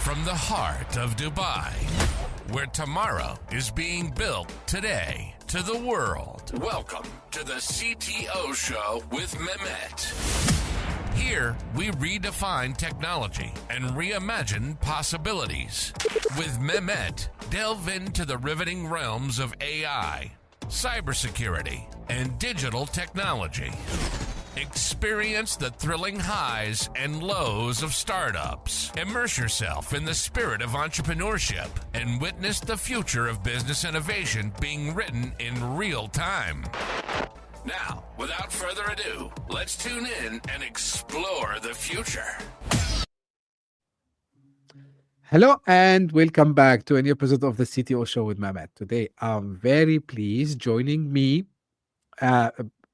from the heart of Dubai, where tomorrow is being built today, to the world. Welcome to the CTO Show with Mehmet. Here, we redefine technology and reimagine possibilities. With Mehmet, delve into the riveting realms of AI, cybersecurity, and digital technology. Experience the thrilling highs and lows of startups. Immerse yourself in the spirit of entrepreneurship and witness the future of business innovation being written in real time. Now, without further ado, let's tune in and explore the future. Hello and welcome back to a new episode of the CTO Show with Mehmet. Today, I'm very pleased joining me,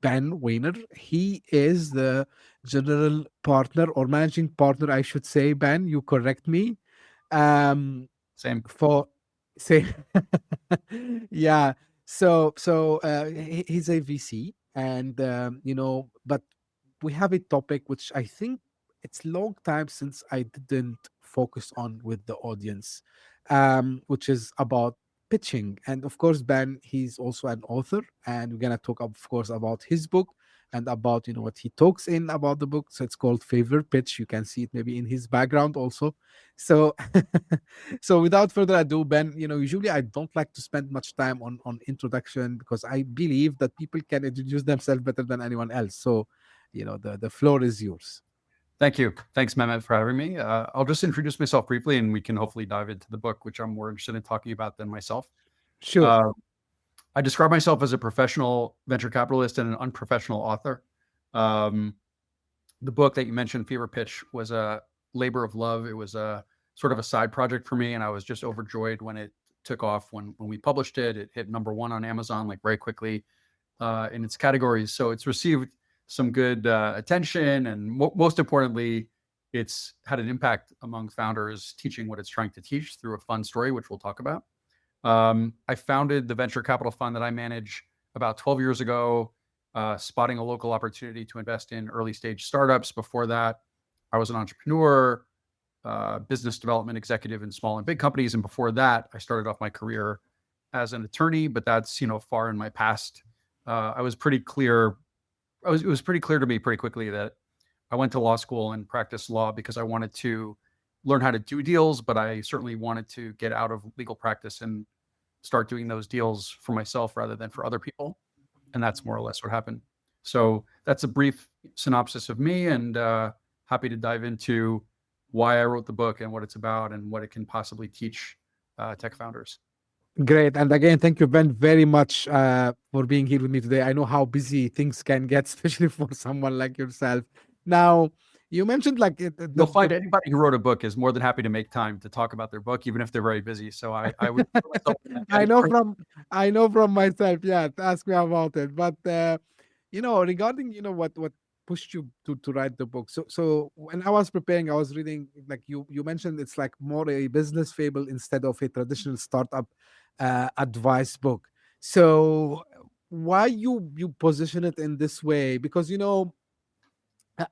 Ben Wiener. He is the general partner or managing partner, I should say. Ben, you correct me. Same. For say, yeah. He's a VC, and but we have a topic which I think it's long time since I didn't focus on with the audience, which is about pitching. And of course, Ben, he's also an author, and we're gonna talk, of course, about his book and about what he talks in about the book. So it's called Favorite Pitch. You can see it maybe in his background also. So so without further ado, Ben, usually I don't like to spend much time on introduction because I believe that people can introduce themselves better than anyone else. So the floor is yours. Thank you. Thanks, Mehmet, for having me. I'll just introduce myself briefly and we can hopefully dive into the book, which I'm more interested in talking about than myself. Sure. I describe myself as a professional venture capitalist and an unprofessional author. The book that you mentioned, Fever Pitch, was a labor of love. It was a sort of a side project for me, and I was just overjoyed when it took off. When we published it, it hit #1 on Amazon like very quickly in its categories. So it's received some good attention, and most importantly, it's had an impact among founders, teaching what it's trying to teach through a fun story, which we'll talk about. I founded the venture capital fund that I manage about 12 years ago, spotting a local opportunity to invest in early stage startups. Before that, I was an entrepreneur, business development executive in small and big companies. And before that, I started off my career as an attorney, but that's, far in my past. It was pretty clear to me pretty quickly that I went to law school and practiced law because I wanted to learn how to do deals, but I certainly wanted to get out of legal practice and start doing those deals for myself rather than for other people. And that's more or less what happened. So that's a brief synopsis of me, and happy to dive into why I wrote the book and what it's about and what it can possibly teach tech founders. Great. And again, thank you, Ben, very much for being here with me today. I know how busy things can get, especially for someone like yourself. Now, you mentioned you'll find anybody who wrote a book is more than happy to make time to talk about their book, even if they're very busy. So I would. I know from myself. Yeah, ask me about it. But regarding what pushed you to write the book. So when I was preparing, I was reading you mentioned it's like more a business fable instead of a traditional startup advice book. So why you position it in this way? Because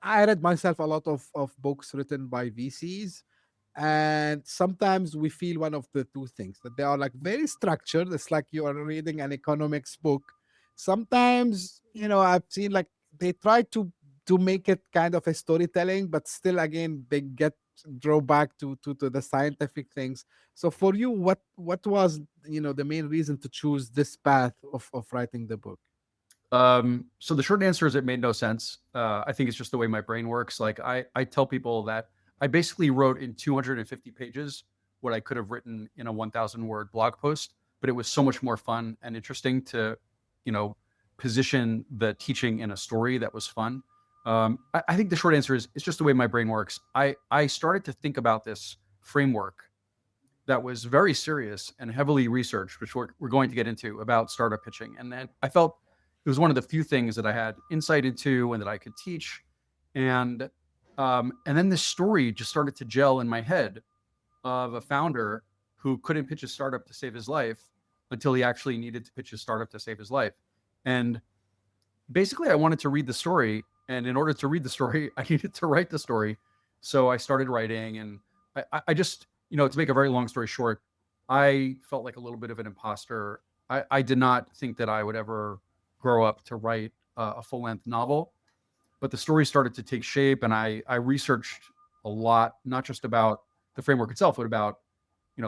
I read myself a lot of books written by VCs, and sometimes we feel one of the two things, that they are very structured. It's like you are reading an economics book. Sometimes, I've seen they try to make it kind of a storytelling, but still, again, they draw back to the scientific things. So for you, what was, the main reason to choose this path of writing the book? So the short answer is it made no sense. I think it's just the way my brain works. I tell people that I basically wrote in 250 pages what I could have written in a 1,000 word blog post, but it was so much more fun and interesting to, position the teaching in a story that was fun. I think the short answer is it's just the way my brain works. I started to think about this framework that was very serious and heavily researched, which we're going to get into, about startup pitching. And then I felt it was one of the few things that I had insight into and that I could teach. And then this story just started to gel in my head of a founder who couldn't pitch a startup to save his life until he actually needed to pitch a startup to save his life. And basically I wanted to read the story. And in order to read the story, I needed to write the story. So I started writing, and I just, to make a very long story short, I felt like a little bit of an imposter. I did not think that I would ever grow up to write a full-length novel, but the story started to take shape, and I researched a lot, not just about the framework itself, but about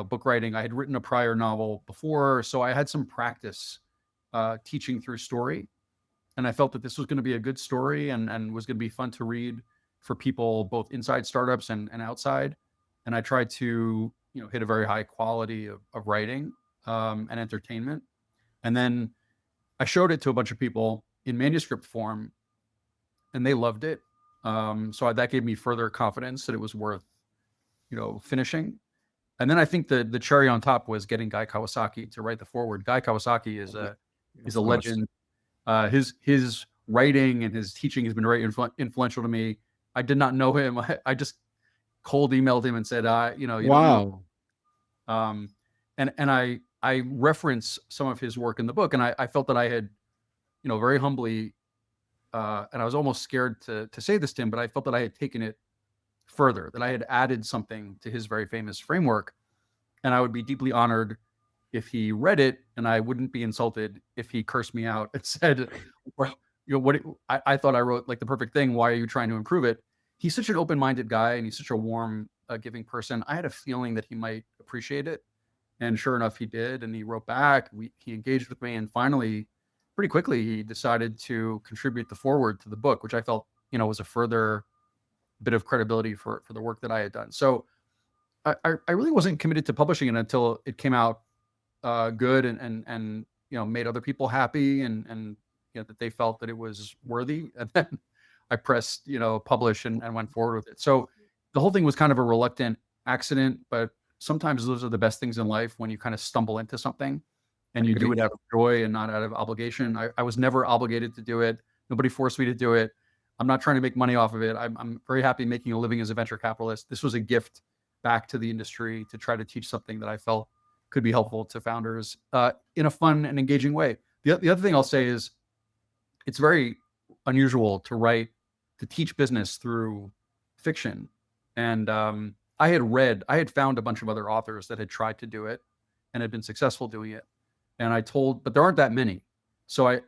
book writing. I had written a prior novel before, so I had some practice teaching through story, and I felt that this was going to be a good story and was going to be fun to read for people both inside startups and outside. And I tried to hit a very high quality of writing and entertainment. And then I showed it to a bunch of people in manuscript form, and they loved it. So that gave me further confidence that it was worth finishing. And then I think the cherry on top was getting Guy Kawasaki to write the foreword. Guy Kawasaki is a legend. His writing and his teaching has been very influential to me. I did not know him. I just cold emailed him and said, you don't know. And I reference some of his work in the book, and I felt that I had, very humbly, and I was almost scared to say this to him, but I felt that I had taken it further, that I had added something to his very famous framework, and I would be deeply honored if he read it, and I wouldn't be insulted if he cursed me out and said, well, what I thought I wrote like the perfect thing. Why are you trying to improve it? He's such an open-minded guy, and he's such a warm, giving person. I had a feeling that he might appreciate it. And sure enough, he did. And he wrote back, he engaged with me. And finally, pretty quickly, he decided to contribute the foreword to the book, which I felt, was a further bit of credibility for the work that I had done. So I really wasn't committed to publishing it until it came out good and made other people happy and that they felt that it was worthy. And then I pressed, publish and went forward with it. So the whole thing was kind of a reluctant accident, but sometimes those are the best things in life, when you kind of stumble into something and you do it out of joy and not out of obligation. I was never obligated to do it. Nobody forced me to do it. I'm not trying to make money off of it. I'm very happy making a living as a venture capitalist. This was a gift back to the industry to try to teach something that I felt could be helpful to founders in a fun and engaging way. The other thing I'll say is it's very unusual to teach business through fiction. And I had found a bunch of other authors that had tried to do it and had been successful doing it. And but there aren't that many. So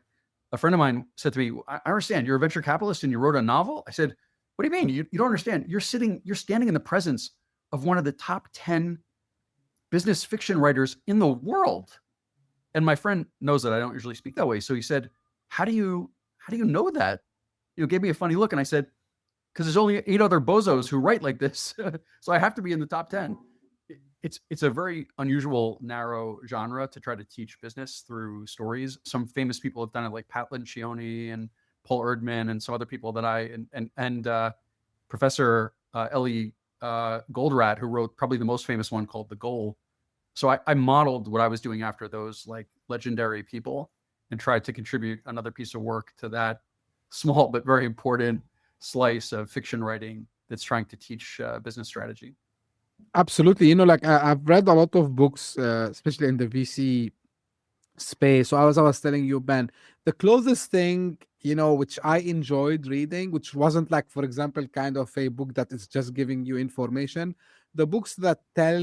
a friend of mine said to me, I understand you're a venture capitalist and you wrote a novel. I said, what do you mean? You don't understand. You're standing in the presence of one of the top 10 business fiction writers in the world. And my friend knows that I don't usually speak that way. So he said, how do you know that? Gave me a funny look. And I said, because there's only 8 other bozos who write like this. So I have to be in the top 10. It's a very unusual, narrow genre to try to teach business through stories. Some famous people have done it, like Pat Lencioni and Paul Erdman and some other people that and Professor Ellie Goldratt, who wrote probably the most famous one called The Goal. So I modeled what I was doing after those like legendary people and tried to contribute another piece of work to that small but very important slice of fiction writing that's trying to teach business strategy. Absolutely. I've read a lot of books, especially in the VC space. So I was telling you, Ben, the closest thing, which I enjoyed reading, which wasn't like, for example, kind of a book that is just giving you information, the books that tell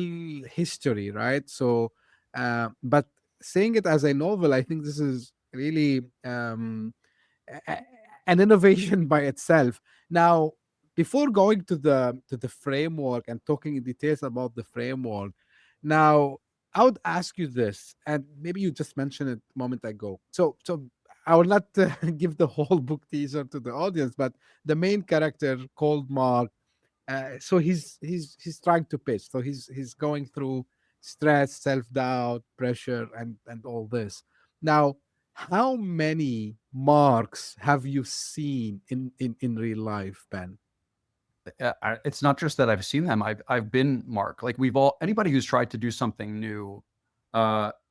history, right? So, but saying it as a novel, I think this is really an innovation by itself. Now, before going to the framework and talking in details about the framework, now I would ask you this, and maybe you just mentioned it a moment ago. So I will not give the whole book teaser to the audience, but the main character called Mark. So he's trying to pitch. So he's going through stress, self doubt, pressure, and all this. Now, how many Marks have you seen in real life, Ben? It's not just that I've seen them. I've been Mark. Like anybody who's tried to do something new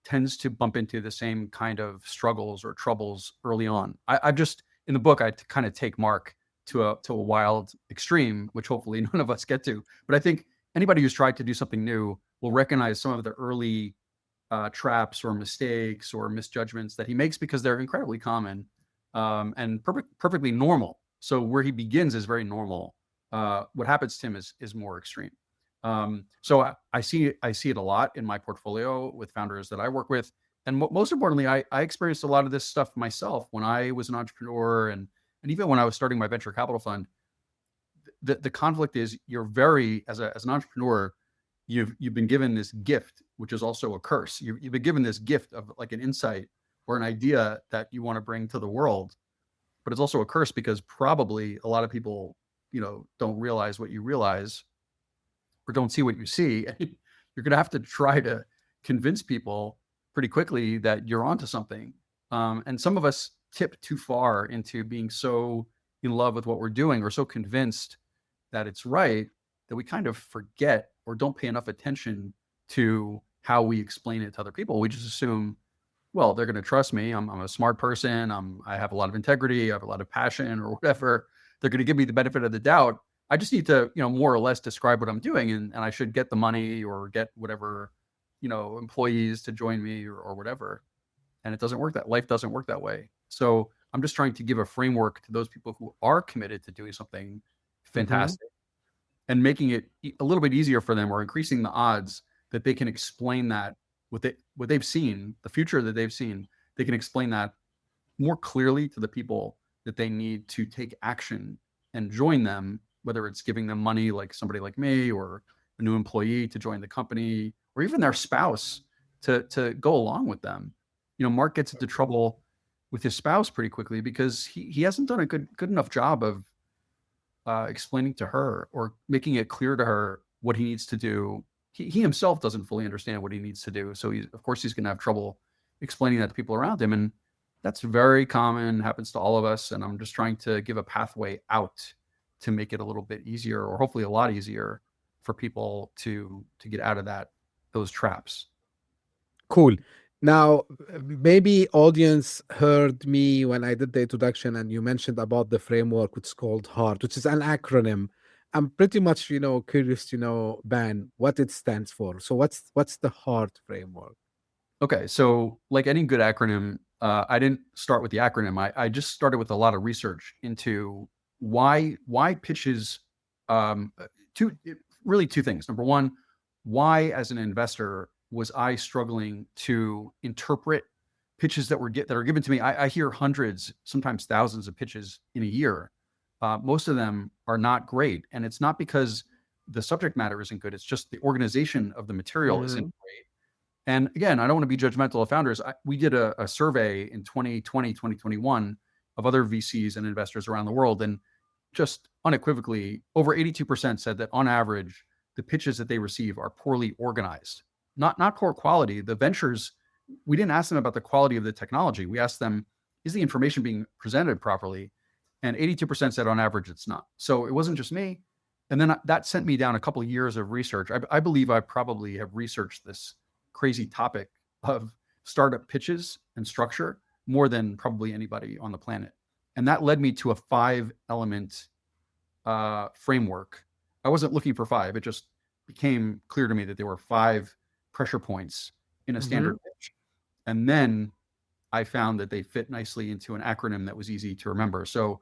tends to bump into the same kind of struggles or troubles early on. I've just, in the book, I kind of take Mark to a wild extreme, which hopefully none of us get to. But I think anybody who's tried to do something new will recognize some of the early traps or mistakes or misjudgments that he makes, because they're incredibly common and perfectly normal. So where he begins is very normal. What happens to him is more extreme. So I see it a lot in my portfolio with founders that I work with. And most importantly, I experienced a lot of this stuff myself when I was an entrepreneur, and even when I was starting my venture capital fund. The conflict is, you're very, as an entrepreneur, you've been given this gift, which is also a curse. You've been given this gift of like an insight or an idea that you want to bring to the world, but it's also a curse because probably a lot of people, don't realize what you realize, or don't see what you see. You're going to have to try to convince people pretty quickly that you're onto something. And some of us tip too far into being so in love with what we're doing, or so convinced that it's right, that we kind of forget or don't pay enough attention to how we explain it to other people. We just assume, well, they're going to trust me. I'm a smart person. I have a lot of integrity. I have a lot of passion, or whatever. They're going to give me the benefit of the doubt. I just need to, more or less describe what I'm doing, and I should get the money or get whatever, employees to join me, or whatever. And it doesn't work life doesn't work that way. So I'm just trying to give a framework to those people who are committed to doing something fantastic, and making it a little bit easier for them, or increasing the odds that they can explain that what they've seen, the future that they've seen, they can explain that more clearly to the people that they need to take action and join them, whether it's giving them money, like somebody like me, or a new employee to join the company, or even their spouse to go along with them. Mark gets into trouble with his spouse pretty quickly because he hasn't done a good enough job of explaining to her, or making it clear to her what he needs to do. He himself doesn't fully understand what he needs to do. So of course he's going to have trouble explaining that to people around him. And that's very common, happens to all of us. And I'm just trying to give a pathway out to make it a little bit easier, or hopefully a lot easier, for people to get out of those traps. Cool. Now, maybe audience heard me when I did the introduction, and you mentioned about the framework, which is called HEART, which is an acronym. I'm pretty much, curious to know, Ben, what it stands for. So what's the HEART framework? Okay, so like any good acronym, I didn't start with the acronym. I just started with a lot of research into why pitches. Two things. Number one, why as an investor was I struggling to interpret pitches that are given to me? I hear hundreds, sometimes thousands of pitches in a year. Most of them are not great, and it's not because the subject matter isn't good. It's just the organization of the material isn't great. And again, I don't want to be judgmental of founders. We did a survey in 2020, 2021 of other VCs and investors around the world, and just unequivocally, over 82% said that on average, the pitches that they receive are poorly organized. Not poor quality. The ventures, we didn't ask them about the quality of the technology. We asked them, is the information being presented properly? And 82% said on average it's not. So it wasn't just me. And then that sent me down a couple of years of research. I believe I probably have researched this crazy topic of startup pitches and structure more than probably anybody on the planet. And that led me to a 5-element framework. I wasn't looking for 5. It just became clear to me that there were 5 pressure points in a standard pitch. And then I found that they fit nicely into an acronym that was easy to remember. So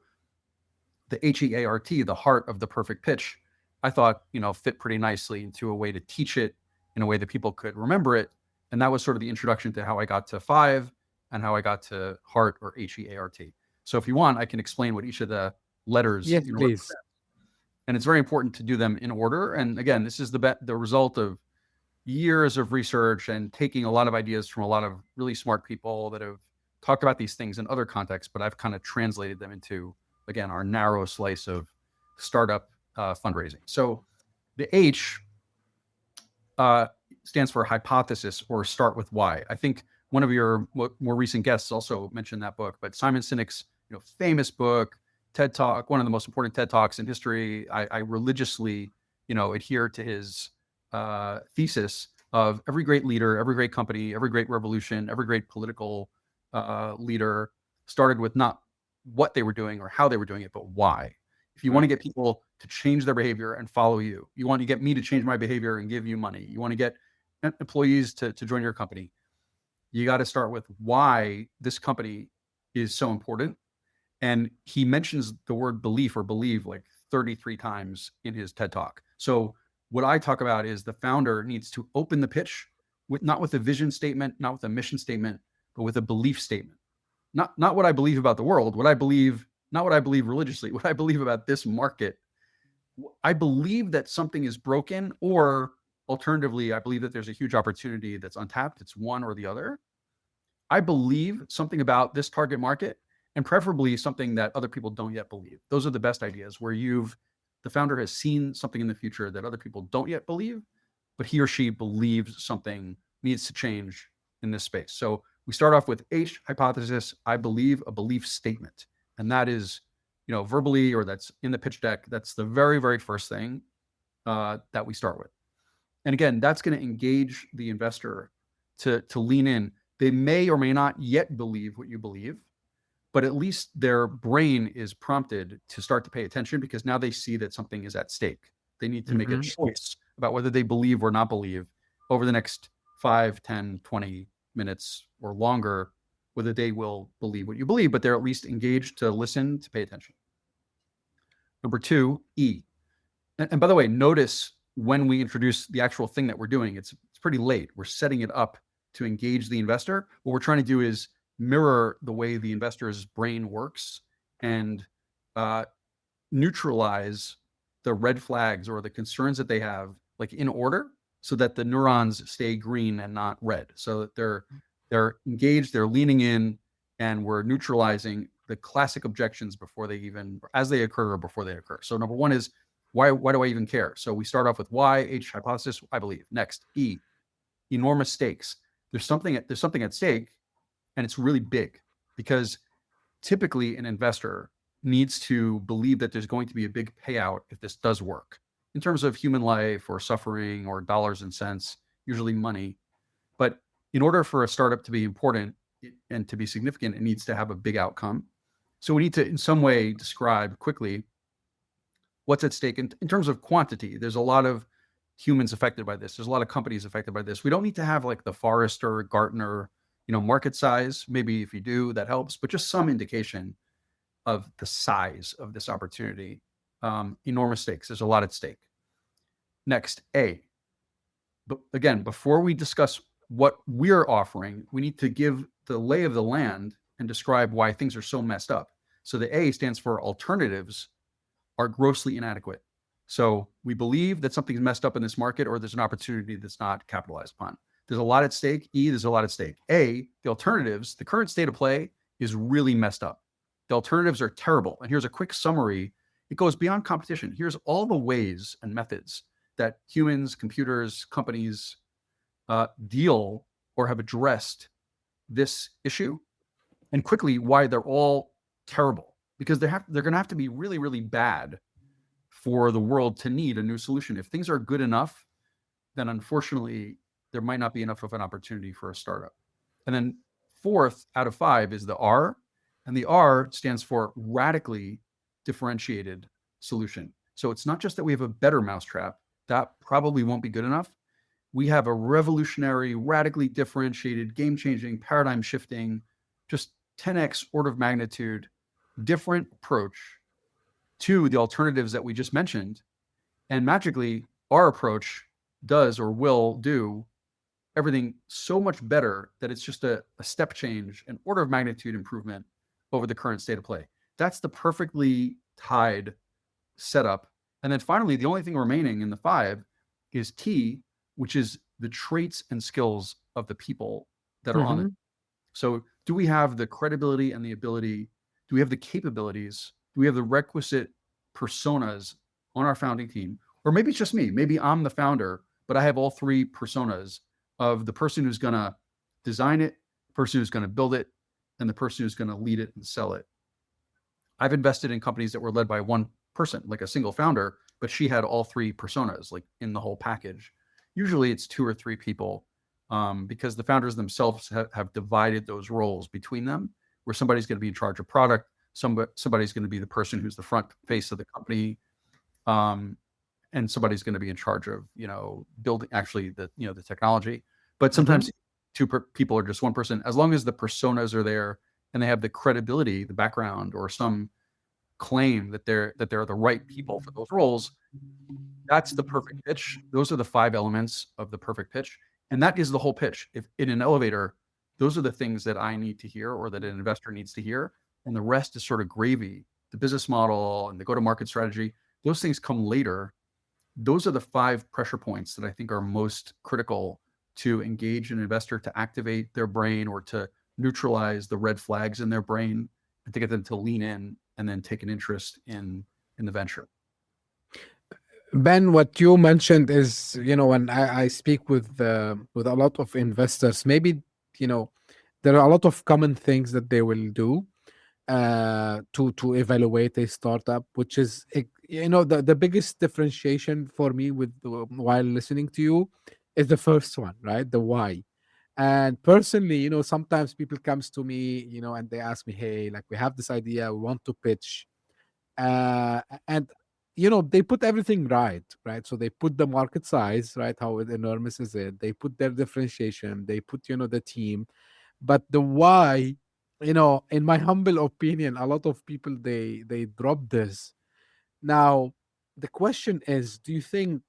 the HEART, the heart of the perfect pitch, I thought, fit pretty nicely into a way to teach it in a way that people could remember it. And that was sort of the introduction to how I got to 5 and how I got to heart, or HEART. So if you want, I can explain what each of the letters. Yes, please. And it's very important to do them in order. And again, this is the result of years of research and taking a lot of ideas from a lot of really smart people that have talked about these things in other contexts, but I've kind of translated them into, again, our narrow slice of startup fundraising. So the H stands for hypothesis, or start with why. I think one of your more recent guests also mentioned that book, but Simon Sinek's famous book, TED Talk, one of the most important TED Talks in history. I religiously adhere to his thesis of every great leader, every great company, every great revolution, every great political leader started with not what they were doing or how they were doing it, but why. If you want to get people to change their behavior and follow you, you want to get me to change my behavior and give you money, you want to get employees to join your company, you got to start with why this company is so important. And he mentions the word belief or believe like 33 times in his TED Talk. So What I talk about is the founder needs to open the pitch with not with a vision statement, not with a mission statement, but with a belief statement. Not what I believe about the world, what I believe, not what I believe religiously, what I believe about this market. I believe that something is broken, or alternatively, I believe that there's a huge opportunity that's untapped. It's one or the other. I believe something about this target market, and preferably something that other people don't yet believe. Those are the best ideas, where the founder has seen something in the future that other people don't yet believe, but he or she believes something needs to change in this space. So we start off with H, hypothesis, I believe, a belief statement. And that is, verbally, or that's in the pitch deck. That's the very, very first thing that we start with. And again, that's going to engage the investor to lean in. They may or may not yet believe what you believe, but at least their brain is prompted to start to pay attention, because now they see that something is at stake. They need to make a choice about whether they believe or not believe over the next 5, 10, 20 minutes or longer, whether they will believe what you believe, but they're at least engaged to listen, to pay attention. Number 2, E. And by the way, notice when we introduce the actual thing that we're doing, it's pretty late. We're setting it up to engage the investor. What we're trying to do is mirror the way the investor's brain works and neutralize the red flags or the concerns that they have, like in order, so that the neurons stay green and not red, so that they're engaged, they're leaning in, and we're neutralizing the classic objections as they occur or before they occur. So number 1 is, why do I even care? So we start off with why, H, hypothesis, I believe. Next, E, enormous stakes. There's something at stake, and it's really big, because typically an investor needs to believe that there's going to be a big payout if this does work, in terms of human life or suffering or dollars and cents, usually money. But in order for a startup to be important and to be significant, it needs to have a big outcome. So we need to, in some way, describe quickly what's at stake in terms of quantity. There's a lot of humans affected by this. There's a lot of companies affected by this. We don't need to have like the Forrester, Gartner, market size. Maybe if you do, that helps, but just some indication of the size of this opportunity. Enormous stakes. There's a lot at stake. Next, A. But again, before we discuss what we're offering, we need to give the lay of the land and describe why things are so messed up. So the A stands for alternatives are grossly inadequate. So we believe that something's messed up in this market, or there's an opportunity that's not capitalized upon. There's a lot at stake. E, there's a lot at stake. A, the alternatives, the current state of play is really messed up. The alternatives are terrible. And here's a quick summary. It goes beyond competition. Here's all the ways and methods that humans, computers, companies deal or have addressed this issue, and quickly why they're all terrible, because they're going to have to be really, really bad for the world to need a new solution. If things are good enough, then unfortunately, there might not be enough of an opportunity for a startup. And then 4th out of 5 is the R, and the R stands for radically differentiated solution. So it's not just that we have a better mousetrap, that probably won't be good enough. We have a revolutionary, radically differentiated, game-changing, paradigm-shifting, just 10x order of magnitude different approach to the alternatives that we just mentioned. And magically, our approach does or will do everything so much better that it's just a step change, an order of magnitude improvement over the current state of play. That's the perfectly tied setup. And then finally, the only thing remaining in the 5 is T, which is the traits and skills of the people that are on it. So do we have the credibility and the ability? Do we have the capabilities? Do we have the requisite personas on our founding team? Or maybe it's just me. Maybe I'm the founder, but I have all 3 personas of the person who's going to design it, the person who's going to build it, and the person who's going to lead it and sell it. I've invested in companies that were led by one person, like a single founder, but she had all 3 personas, like in the whole package. Usually it's 2 or 3 people, because the founders themselves have divided those roles between them, where somebody's going to be in charge of product, somebody's going to be the person who's the front face of the company, and somebody's going to be in charge of, building actually the technology. But sometimes 2 people are just one person, as long as the personas are there and they have the credibility, the background, or some claim that they're the right people for those roles, that's the perfect pitch. Those are the 5 elements of the perfect pitch. And that is the whole pitch. If in an elevator, those are the things that I need to hear or that an investor needs to hear. And the rest is sort of gravy. The business model and the go-to-market strategy, those things come later. Those are the 5 pressure points that I think are most critical to engage an investor, to activate their brain or to neutralize the red flags in their brain and to get them to lean in and then take an interest in the venture. Ben, what you mentioned is, when I speak with a lot of investors, maybe, there are a lot of common things that they will do to evaluate a startup, which is, the biggest differentiation for me while listening to you is the first one, right? The why. And personally, sometimes people comes to me, and they ask me, hey, like, we have this idea, we want to pitch, and they put everything right, so they put the market size, right, how enormous is it, they put their differentiation, they put the team, but the why, in my humble opinion, a lot of people, they drop this. Now the question is, do you think,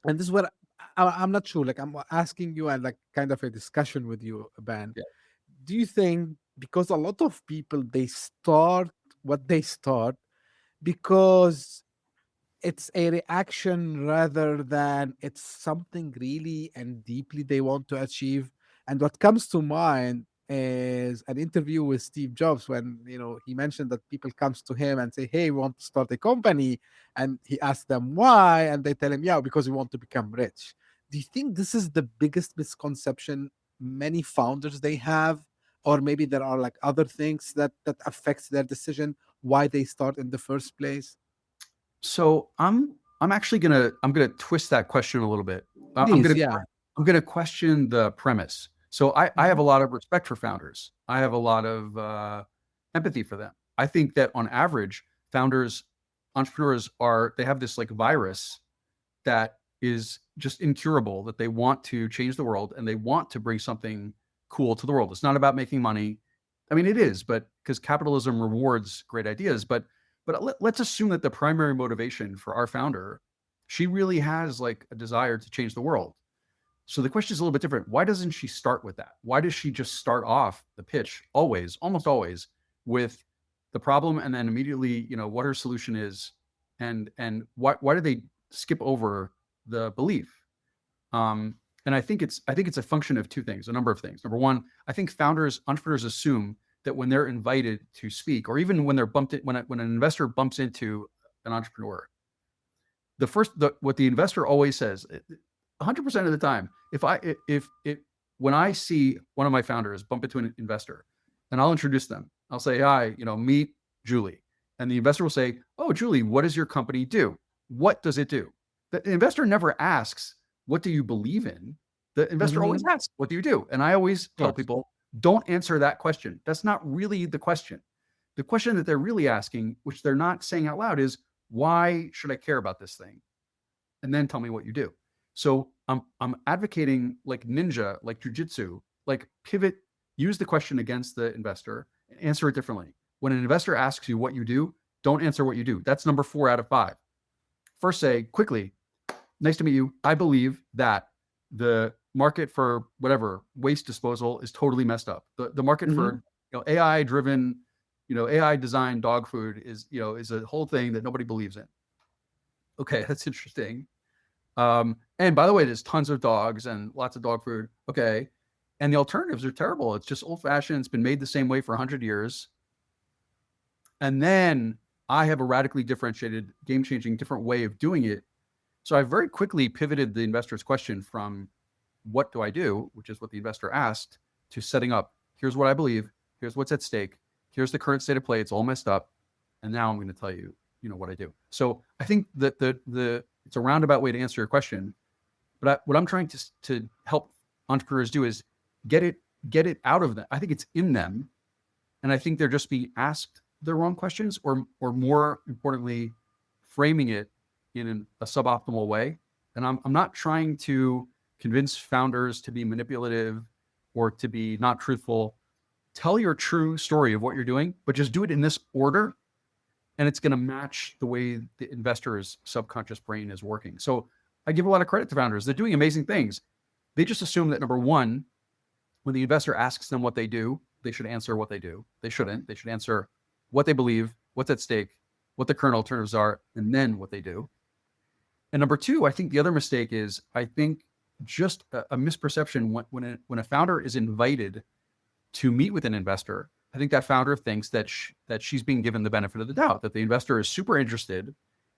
and this is what I'm not sure, like, I'm asking you, and like kind of a discussion with you, Ben, Yeah. do you think, because a lot of people, they start what they start because it's a reaction rather than it's something really and deeply they want to achieve. And what comes to mind is an interview with Steve Jobs, when he mentioned that people comes to him and say, hey, we want to start a company, and he asked them why, and they tell him, yeah, because we want to become rich. Do you think this is the biggest misconception many founders they have, or maybe there are like other things that affects their decision why they start in the first place? So I'm actually gonna twist that question a little bit. Please, yeah. I'm gonna question the premise. So I have a lot of respect for founders. I have a lot of empathy for them. I think that on average, entrepreneurs they have this like virus that is just incurable, that they want to change the world and they want to bring something cool to the world. It's not about making money. I mean, it is, but because capitalism rewards great ideas, but let's assume that the primary motivation for our founder, she really has like a desire to change the world. So the question is a little bit different. Why doesn't she start with that? Why does she just start off the pitch almost always with the problem and then immediately, what her solution is, and why do they skip over the belief? And I think it's a function of 2 things, a number of things. Number one, I think entrepreneurs assume that when they're invited to speak, or even when they're when an investor bumps into an entrepreneur, what the investor always says, 100% of the time, when I see one of my founders bump into an investor, and I'll introduce them, I'll say, hi, meet Julie, and the investor will say, oh, Julie, what does your company do? What does it do? The investor never asks, what do you believe in? The investor always asks, what do you do? And I always tell people, don't answer that question. That's not really the question. The question that they're really asking, which they're not saying out loud, is, why should I care about this thing? And then tell me what you do. So I'm advocating like ninja, like jujitsu, like pivot, use the question against the investor, and answer it differently. When an investor asks you what you do, don't answer what you do. That's number 4 out of 5. First, say quickly, nice to meet you. I believe that the market for whatever waste disposal is totally messed up. The market for AI driven, AI designed dog food is a whole thing that nobody believes in. Okay, that's interesting. And by the way, there's tons of dogs and lots of dog food. Okay, and the alternatives are terrible. It's just old fashioned. It's been made the same way for 100 years. And then I have a radically differentiated, game changing, different way of doing it. So I very quickly pivoted the investor's question from what do I do, which is what the investor asked, to setting up, here's what I believe, here's what's at stake, here's the current state of play, it's all messed up, and now I'm going to tell you, what I do. So I think that it's a roundabout way to answer your question, but what I'm trying to help entrepreneurs do is get it out of them. I think it's in them, and I think they're just being asked the wrong questions, or more importantly, framing it in a suboptimal way. And I'm not trying to convince founders to be manipulative or to be not truthful. Tell your true story of what you're doing, but just do it in this order. and it's going to match the way the investor's subconscious brain is working. So I give a lot of credit to founders. They're doing amazing things. They just assume that, number one, when the investor asks them what they do, they should answer what they do. They shouldn't. They should answer what they believe, what's at stake, what the current alternatives are, and then what they do. And number two, I think the other mistake is, I think just a misperception when a founder is invited to meet with an investor. I think that founder thinks that she's being given the benefit of the doubt, that the investor is super interested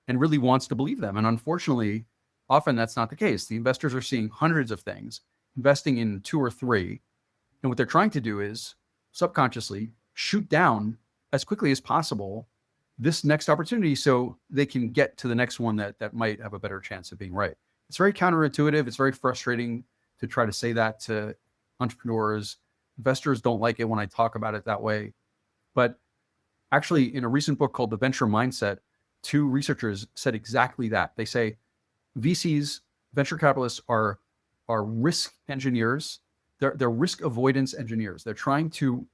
and really wants to believe them. And unfortunately, often that's not the case. The investors are seeing hundreds of things, investing in 2 or 3. And what they're trying to do is subconsciously shoot down as quickly as possible this next opportunity so they can get to the next one that might have a better chance of being right. It's very counterintuitive. It's very frustrating to try to say that to entrepreneurs. Investors don't like it when I talk about it that way. But actually, in a recent book called The Venture Mindset, 2 researchers said exactly that. They say VCs, venture capitalists, are risk engineers. They're risk avoidance engineers. They're trying to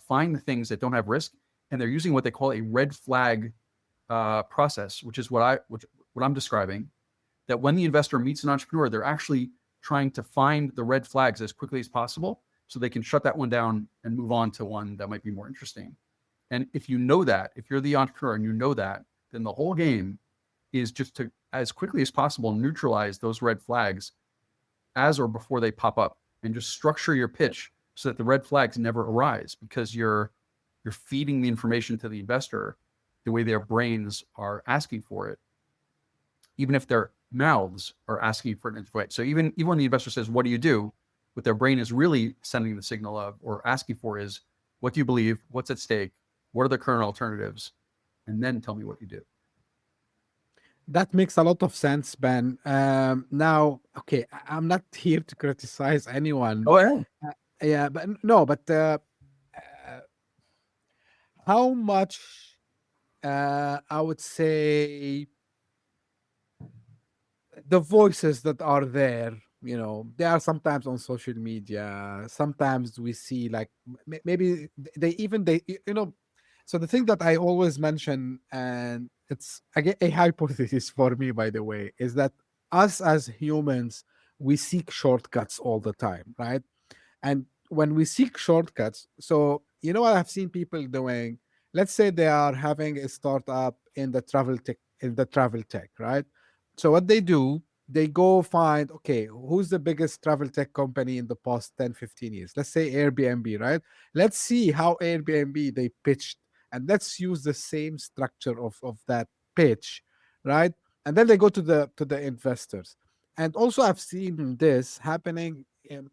find the things that don't have risk, and they're using what they call a red flag process, which is what I'm describing. That when the investor meets an entrepreneur, they're actually trying to find the red flags as quickly as possible so they can shut that one down and move on to one that might be more interesting. And if you know that, if you're the entrepreneur and you know that, then the whole game is just to, as quickly as possible, neutralize those red flags as or before they pop up, and just structure your pitch so that the red flags never arise, because you're feeding the information to the investor the way their brains are asking for it, even if their mouths are asking for it in a way. So even when the investor says, what do you do? What their brain is really sending the signal of or asking for is, what do you believe? What's at stake? What are the current alternatives? And then tell me what you do. That makes a lot of sense, Ben. Now, okay, I'm not here to criticize anyone. Oh, yeah. Yeah, but no, but how much I would say the voices that are there, they are sometimes on social media. Sometimes we see like maybe so the thing that I always mention, and it's again a hypothesis for me, by the way, is that us as humans, we seek shortcuts all the time, right? And when we seek shortcuts, so what I've seen people doing, let's say they are having a startup in the travel tech, right? So what they do, they go find, okay, who's the biggest travel tech company in the past 10, 15 years? Let's say Airbnb, right? Let's see how Airbnb they pitched, and let's use the same structure of that pitch, right? And then they go to the investors. And also I've seen this happening in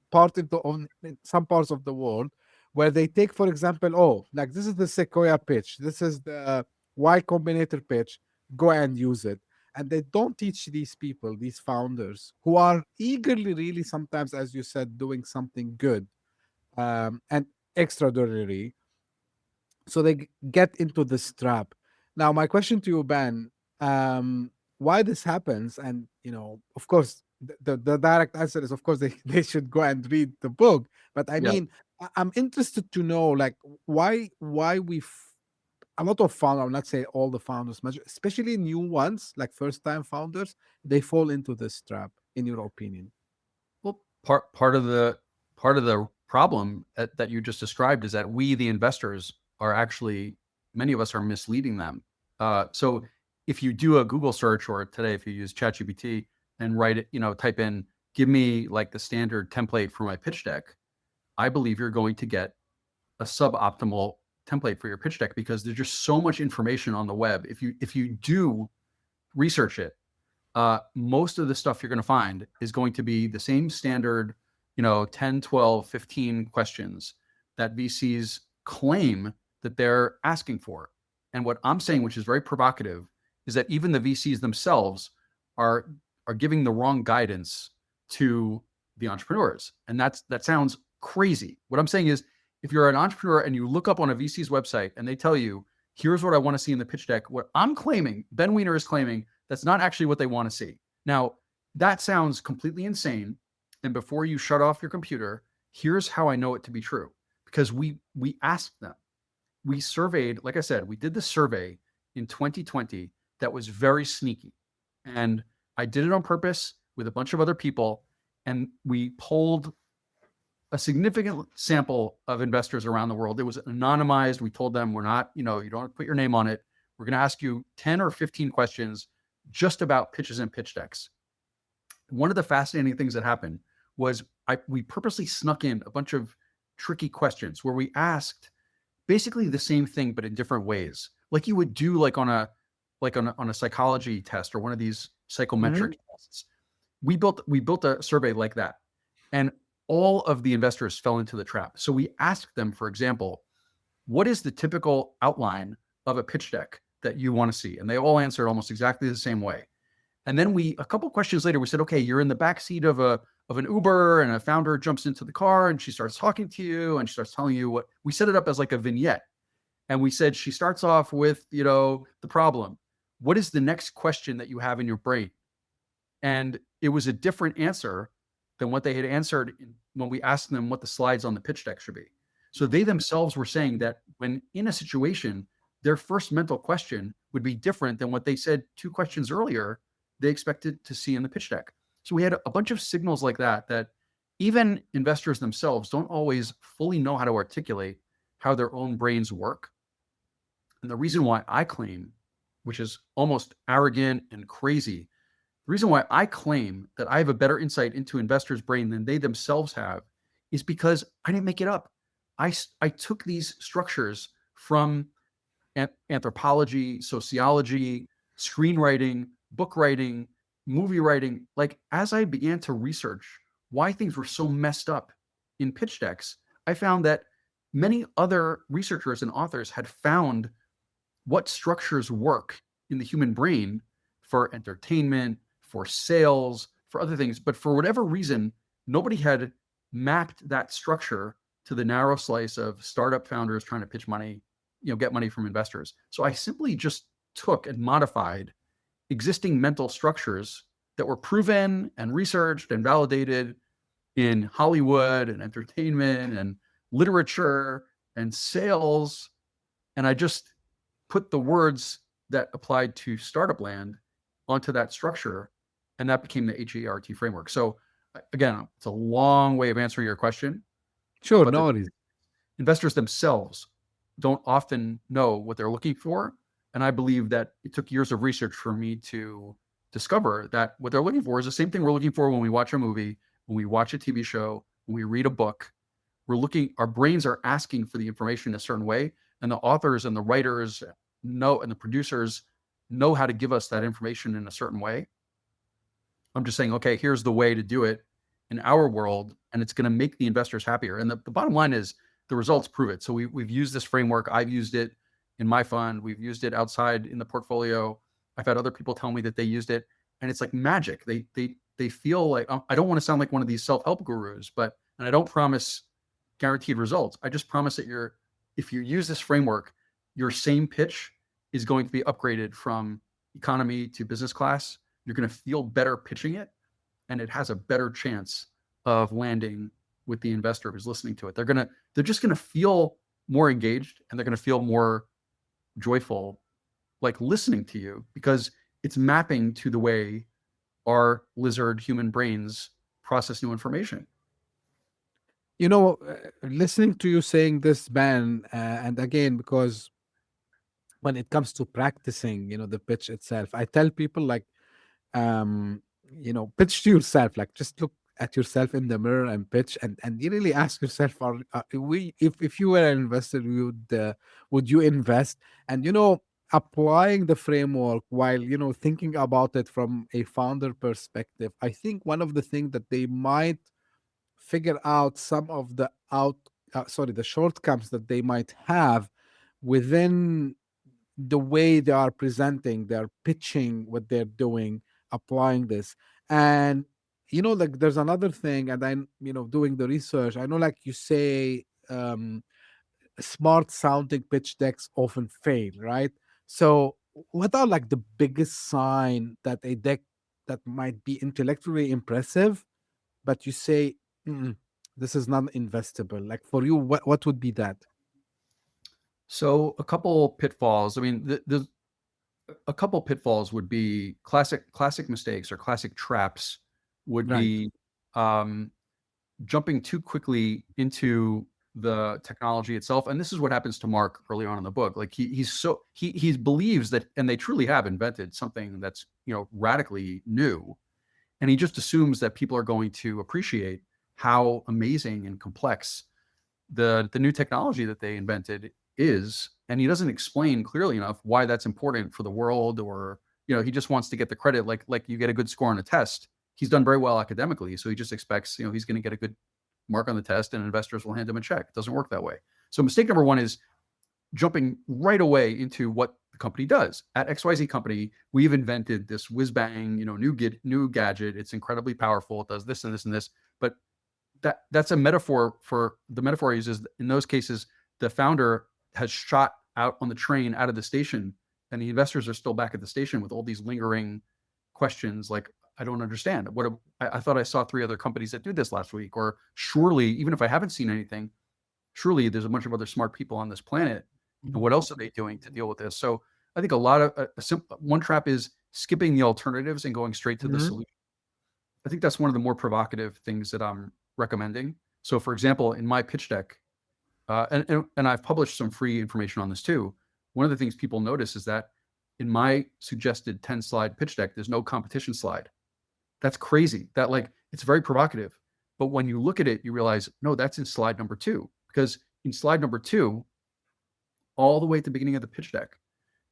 some parts of the world, where they take, for example, like this is the Sequoia pitch, this is the Y Combinator pitch, go and use it. And they don't teach these people, these founders, who are eagerly, really, sometimes, as you said, doing something good and extraordinary. So they get into this trap. Now, my question to you, Ben, why this happens, and of course, the direct answer is, of course, they should go and read the book. But I mean, I'm interested to know, like, why a lot of founders, I'll not say all the founders, especially new ones, like first-time founders, they fall into this trap, in your opinion. Well, part of the problem that you just described is that we, the investors, are actually, many of us are misleading them. So if you do a Google search, or today if you use ChatGPT and write it, type in, give me like the standard template for my pitch deck, I believe you're going to get a suboptimal template for your pitch deck, because there's just so much information on the web. If you do research it, most of the stuff you're going to find is going to be the same standard, 10, 12, 15 questions that VCs claim that they're asking for. And what I'm saying, which is very provocative, is that even the VCs themselves are giving the wrong guidance to the entrepreneurs. And that sounds crazy. What I'm saying is, if you're an entrepreneur and you look up on a VC's website and they tell you, here's what I want to see in the pitch deck, what I'm claiming, Ben Wiener is claiming, that's not actually what they want to see. Now, that sounds completely insane. And before you shut off your computer, here's how I know it to be true. Because we asked them. We surveyed, like I said, we did the survey in 2020 that was very sneaky. And I did it on purpose with a bunch of other people. And we polled a significant sample of investors around the world. It was anonymized. We told them, we're not, you don't have to put your name on it. We're going to ask you 10 or 15 questions just about pitches and pitch decks. One of the fascinating things that happened was we purposely snuck in a bunch of tricky questions where we asked basically the same thing, but in different ways, like you would do on a psychology test or one of these psychometric tests. We built a survey like that, and all of the investors fell into the trap. So we asked them, for example, what is the typical outline of a pitch deck that you want to see? And they all answered almost exactly the same way. And then a couple questions later, we said, okay, you're in the backseat of an Uber, and a founder jumps into the car and she starts talking to you and she starts telling you what. We set it up as like a vignette. And we said, she starts off with, the problem. What is the next question that you have in your brain? And it was a different answer than what they had answered when we asked them what the slides on the pitch deck should be. So they themselves were saying that when in a situation, their first mental question would be different than what they said 2 questions earlier they expected to see in the pitch deck. So we had a bunch of signals like that even investors themselves don't always fully know how to articulate how their own brains work. And the reason why I claim, which is almost arrogant and crazy, the reason why I claim that I have a better insight into investors' brain than they themselves have is because I didn't make it up. I took these structures from anthropology, sociology, screenwriting, book writing, movie writing. Like, as I began to research why things were so messed up in pitch decks, I found that many other researchers and authors had found what structures work in the human brain for entertainment, for sales, for other things. But for whatever reason, nobody had mapped that structure to the narrow slice of startup founders trying to pitch money, get money from investors. So I simply just took and modified existing mental structures that were proven and researched and validated in Hollywood and entertainment and literature and sales. And I just put the words that applied to startup land onto that structure, and that became the HERT framework. So again, it's a long way of answering your question. Sure, no worries. Investors themselves don't often know what they're looking for. And I believe that it took years of research for me to discover that what they're looking for is the same thing we're looking for when we watch a movie, when we watch a TV show, when we read a book. Our brains are asking for the information in a certain way, and the authors and the writers know, and the producers know how to give us that information in a certain way. I'm just saying, okay, here's the way to do it in our world, and it's going to make the investors happier. And the bottom line is the results prove it. So we've used this framework. I've used it in my fund. We've used it outside in the portfolio. I've had other people tell me that they used it, and it's like magic. They feel like, I don't want to sound like one of these self-help gurus, and I don't promise guaranteed results. I just promise that if you use this framework, your same pitch is going to be upgraded from economy to business class. You're going to feel better pitching it, and it has a better chance of landing with the investor who's listening to it. They're just going to feel more engaged, and they're going to feel more joyful, like listening to you, because it's mapping to the way our lizard human brains process new information. Listening to you saying this, Ben, and again, because when it comes to practicing, the pitch itself, I tell people pitch to yourself, like just look at yourself in the mirror and pitch, and you really ask yourself, if you were an investor, would you invest? And applying the framework while thinking about it from a founder perspective, I think one of the things that they might figure out some of the shortcomings that they might have within the way they are presenting, they're pitching what they're doing, applying this. And like there's another thing, and I'm doing the research, I know, like you say, smart sounding pitch decks often fail, right? So what are like the biggest sign that a deck that might be intellectually impressive, but you say, "Mm-mm, this is not investable"? Like for you, what would be that? So a couple pitfalls. I mean, a couple pitfalls would be classic mistakes or classic traps would Right. be jumping too quickly into the technology itself. And this is what happens to Mark early on in the book. Like he believes that, and they truly have invented something that's, radically new. And he just assumes that people are going to appreciate how amazing and complex the new technology that they invented is. And he doesn't explain clearly enough why that's important for the world, or, he just wants to get the credit. Like you get a good score on a test. He's done very well academically, so he just expects, he's going to get a good mark on the test and investors will hand him a check. It doesn't work that way. So mistake number one is jumping right away into what the company does. At XYZ company, we've invented this whiz bang, new gadget. It's incredibly powerful. It does this and this and this. But that's a metaphor. For the metaphor I use is, in those cases, the founder has shot out on the train out of the station, and the investors are still back at the station with all these lingering questions like, I don't understand. I thought I saw 3 other companies that do this last week, or surely, even if I haven't seen anything, surely there's a bunch of other smart people on this planet. And what else are they doing to deal with this? So I think a lot of one trap is skipping the alternatives and going straight to the solution. I think that's one of the more provocative things that I'm recommending. So, for example, in my pitch deck, and I've published some free information on this too. One of the things people notice is that in my suggested 10-slide pitch deck, there's no competition slide. That's crazy. That, like, it's very provocative. But when you look at it, you realize, no, that's in slide number 2. Because in slide number 2, all the way at the beginning of the pitch deck,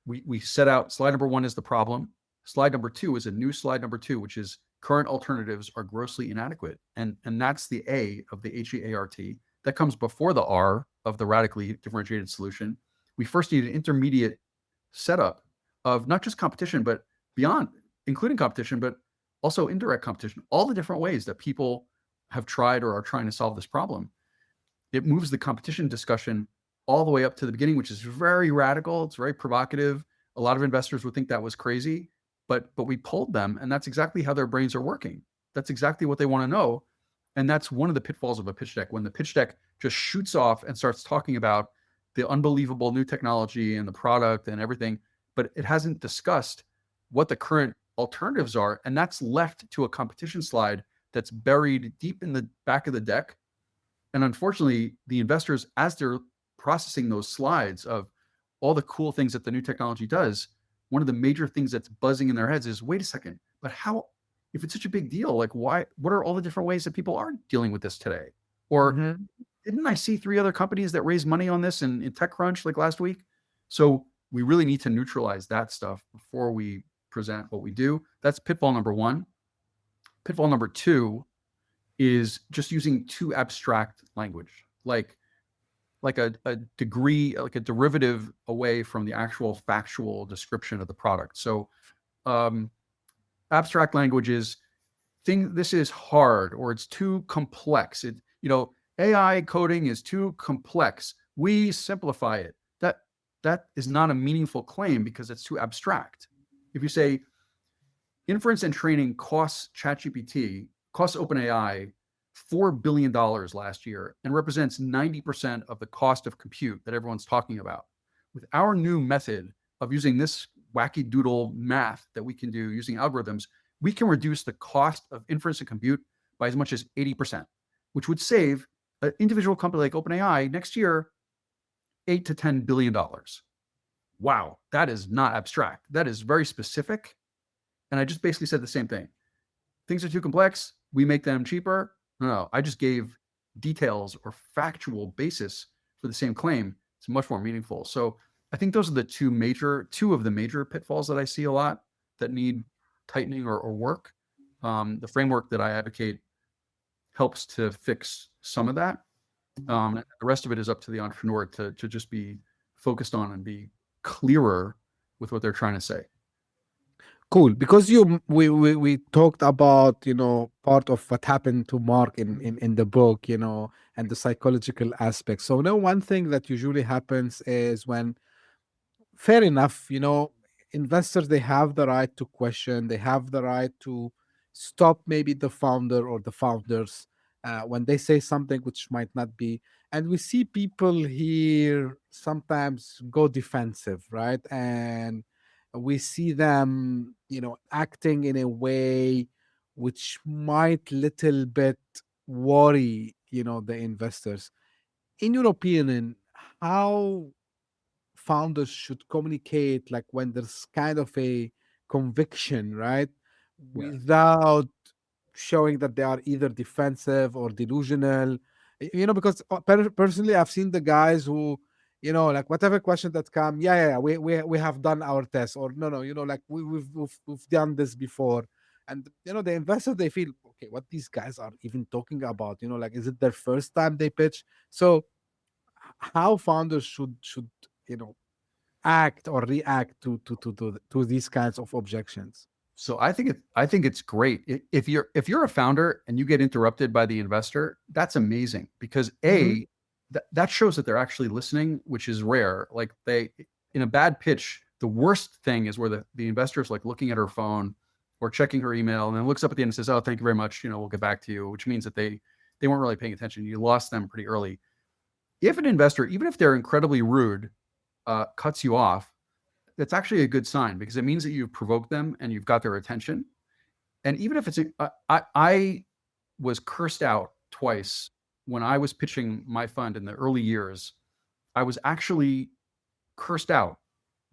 we set out slide number 1 is the problem. Slide number 2 is a new slide number 2, which is current alternatives are grossly inadequate. And that's the A of the HEART. That comes before the R of the radically differentiated solution. We first need an intermediate setup of not just competition, but beyond, including competition, but also indirect competition, all the different ways that people have tried or are trying to solve this problem. It moves the competition discussion all the way up to the beginning, which is very radical. It's very provocative. A lot of investors would think that was crazy, but we polled them, and that's exactly how their brains are working. That's exactly what they want to know. And that's one of the pitfalls of a pitch deck. When the pitch deck just shoots off and starts talking about the unbelievable new technology and the product and everything, but it hasn't discussed what the current alternatives are. And that's left to a competition slide that's buried deep in the back of the deck. And unfortunately, the investors, as they're processing those slides of all the cool things that the new technology does, one of the major things that's buzzing in their heads is, wait a second, but how, if it's such a big deal, like what are all the different ways that people are dealing with this today? Or didn't I see 3 other companies that raised money on this in TechCrunch like last week? So we really need to neutralize that stuff before we present what we do. That's pitfall number 1. Pitfall number 2 is just using too abstract language, like a degree, like a derivative away from the actual factual description of the product. So abstract language is this is hard, or it's too complex. AI coding is too complex. We simplify it. That is not a meaningful claim because it's too abstract. If you say inference and training costs OpenAI $4 billion last year and represents 90% of the cost of compute that everyone's talking about. With our new method of using this wacky doodle math that we can do using algorithms, we can reduce the cost of inference and compute by as much as 80%, which would save an individual company like OpenAI next year $8 to $10 billion. Wow, that is not abstract. That is very specific. And I just basically said the same thing. Things are too complex. We make them cheaper. No, I just gave details or factual basis for the same claim. It's much more meaningful. So I think those are the two of the major pitfalls that I see a lot that need tightening or work. The framework that I advocate helps to fix some of that. The rest of it is up to the entrepreneur to just be focused on and be clearer with what they're trying to say. Cool, because we talked about part of what happened to Mark in the book, and the psychological aspect. So one thing that usually happens is when, fair enough, investors, they have the right to question, they have the right to stop maybe the founder or the founders when they say something which might not be. And we see people here sometimes go defensive, right? And we see them, acting in a way which might little bit worry, the investors. In your opinion, how founders should communicate, like when there's kind of a conviction, right? Yeah. Without showing that they are either defensive or delusional. Because personally, I've seen the guys who, like whatever question that come, yeah, we have done our test, or no, like we've done this before. And the investors, they feel, okay, what these guys are even talking about, like, is it their first time they pitch? So how founders should you know act or react to these kinds of objections? So I think it's great. If you're a founder and you get interrupted by the investor, that's amazing, because Mhm. that shows that they're actually listening, which is rare. Like, in a bad pitch, the worst thing is where the investor is like looking at her phone or checking her email, and then looks up at the end and says, "Oh, thank you very much. We'll get back to you," which means that they weren't really paying attention. You lost them pretty early. If an investor, even if they're incredibly rude, cuts you off, that's actually a good sign, because it means that you've provoked them and you've got their attention. And even if I was cursed out twice when I was pitching my fund in the early years. I was actually cursed out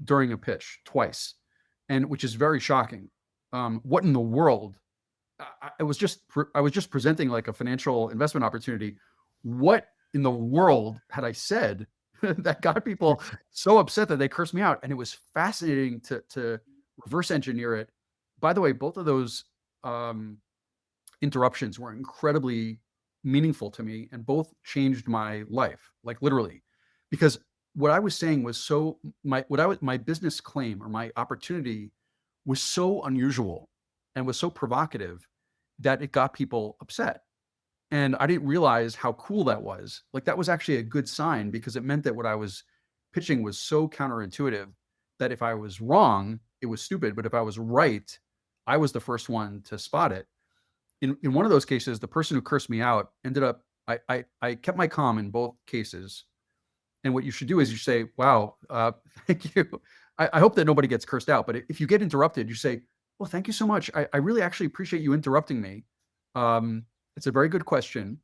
during a pitch twice, and which is very shocking. What in the world? I was just presenting like a financial investment opportunity. What in the world had I said that got people so upset that they cursed me out? And it was fascinating to reverse engineer it. By the way, both of those um, interruptions were incredibly meaningful to me, and both changed my life, like literally, because what I was saying was my business claim or my opportunity was so unusual and was so provocative that it got people upset. And I didn't realize how cool that was. Like, that was actually a good sign, because it meant that what I was pitching was so counterintuitive that if I was wrong, it was stupid. But if I was right, I was the first one to spot it. In one of those cases, the person who cursed me out ended up, I kept my calm in both cases. And what you should do is you say, "Wow, thank you. I hope that nobody gets cursed out." But if you get interrupted, you say, "Well, thank you so much. I really actually appreciate you interrupting me. It's a very good question.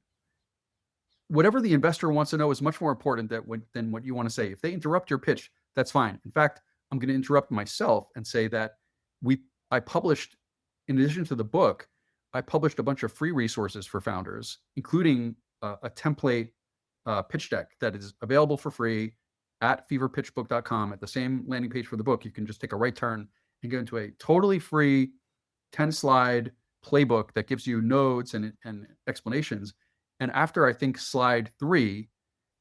Whatever the investor wants to know is much more important than what you want to say. If they interrupt your pitch, that's fine. In fact, I'm going to interrupt myself and say that I published, in addition to the book, I published a bunch of free resources for founders, including a template pitch deck that is available for free at feverpitchbook.com. At the same landing page for the book, you can just take a right turn and go into a totally free 10-slide playbook that gives you notes and explanations. And after, I think, slide 3,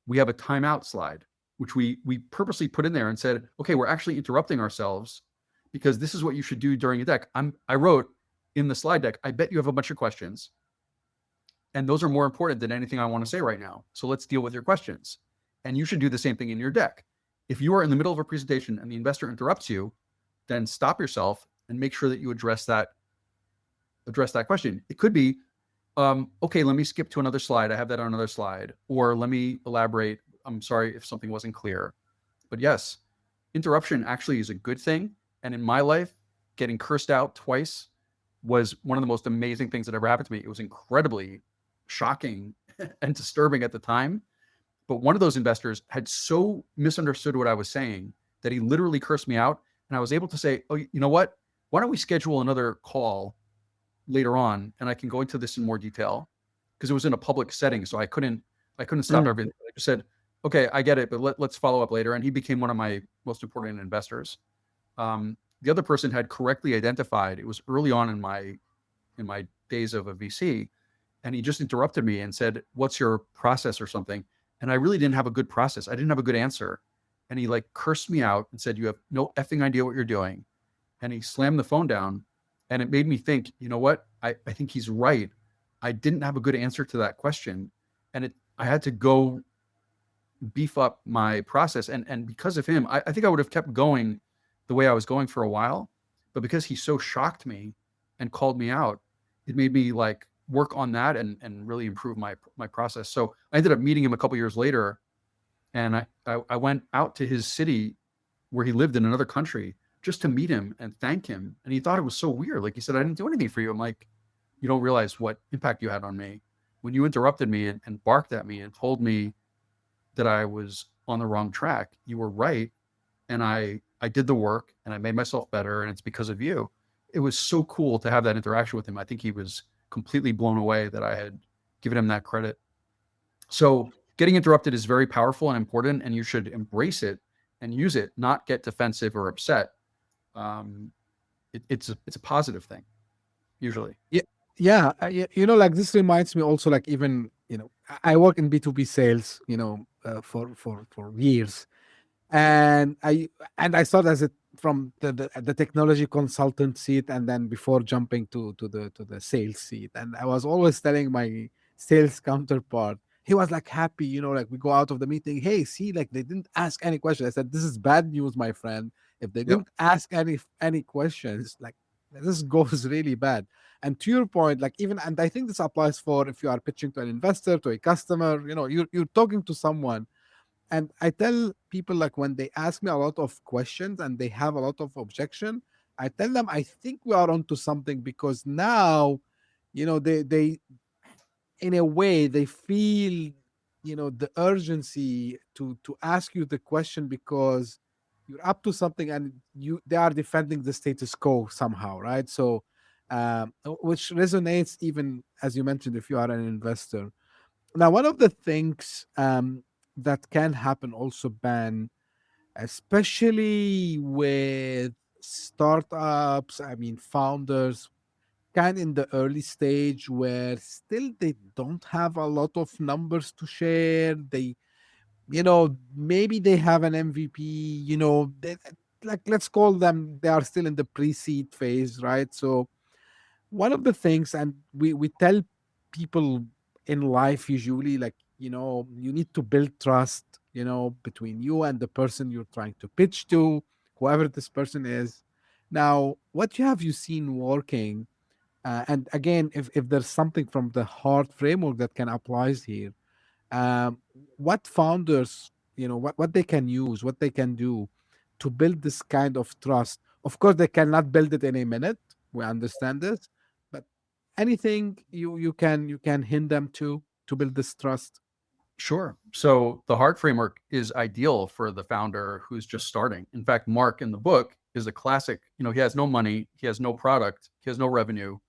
we have a timeout slide, which we purposely put in there and said, okay, we're actually interrupting ourselves because this is what you should do during a deck. I wrote in the slide deck, I bet you have a bunch of questions, and those are more important than anything I want to say right now. So let's deal with your questions. And you should do the same thing in your deck. If you are in the middle of a presentation and the investor interrupts you, then stop yourself and make sure that you address that question. It could be, okay, let me skip to another slide. I have that on another slide. Or let me elaborate. I'm sorry if something wasn't clear. But yes, interruption actually is a good thing. And in my life, getting cursed out twice was one of the most amazing things that ever happened to me. It was incredibly shocking and disturbing at the time. But one of those investors had so misunderstood what I was saying that he literally cursed me out. And I was able to say, oh, you know what? Why don't we schedule another call later on, and I can go into this in more detail, because it was in a public setting. So I couldn't stop everything. I just said, okay, I get it, but let's follow up later. And he became one of my most important investors. The other person had correctly identified, it was early on in my days of a VC, and he just interrupted me and said, what's your process or something? And I really didn't have a good process. I didn't have a good answer. And he like cursed me out and said, you have no effing idea what you're doing. And he slammed the phone down. And it made me think, you know what? I think he's right. I didn't have a good answer to that question. And I had to go beef up my process. And because of him, I think I would have kept going the way I was going for a while. But because he so shocked me and called me out, it made me like work on that and really improve my process. So I ended up meeting him a couple years later. And I went out to his city where he lived in another country. just to meet him and thank him. And he thought it was so weird. Like he said, I didn't do anything for you. I'm like, you don't realize what impact you had on me when you interrupted me and barked at me and told me that I was on the wrong track. You were right. And I did the work and I made myself better. And it's because of you. It was so cool to have that interaction with him. I think he was completely blown away that I had given him that credit. So getting interrupted is very powerful and important, and you should embrace it and use it, not get defensive or upset. It's a positive thing, usually. Yeah, like this reminds me also, like, even, I work in B2B sales, for years, and I started as a from the technology consultant seat, and then before jumping to the sales seat, and I was always telling my sales counterpart, he was like happy, like we go out of the meeting, hey, see, like they didn't ask any questions. I said, this is bad news, my friend. If they Yep. didn't ask any questions, like, this goes really bad. And to your point, like, even, and I think this applies for if you are pitching to an investor, to a customer, you're talking to someone. And I tell people, like, when they ask me a lot of questions and they have a lot of objection, I tell them, I think we are onto something, because now, they in a way they feel, the urgency to ask you the question, because you're up to something, and they are defending the status quo somehow, right? So, which resonates, even as you mentioned, if you are an investor. Now, one of the things that can happen also, Ben, especially with startups, I mean, founders, kind in the early stage, where still they don't have a lot of numbers to share. They, maybe they have an MVP, like, let's call them, they are still in the pre-seed phase, right? So one of the things, and we tell people in life usually, like, you need to build trust, between you and the person you're trying to pitch to, whoever this person is. Now, what have you seen working, and again, if there's something from the hard framework that can applies here, um, what founders, what they can use, what they can do to build this kind of trust. Of course, they cannot build it in a minute. We understand this, but anything you can hint them to build this trust. Sure. So the heart framework is ideal for the founder who's just starting. In fact, Mark in the book is a classic. He has no money, he has no product, he has no revenue.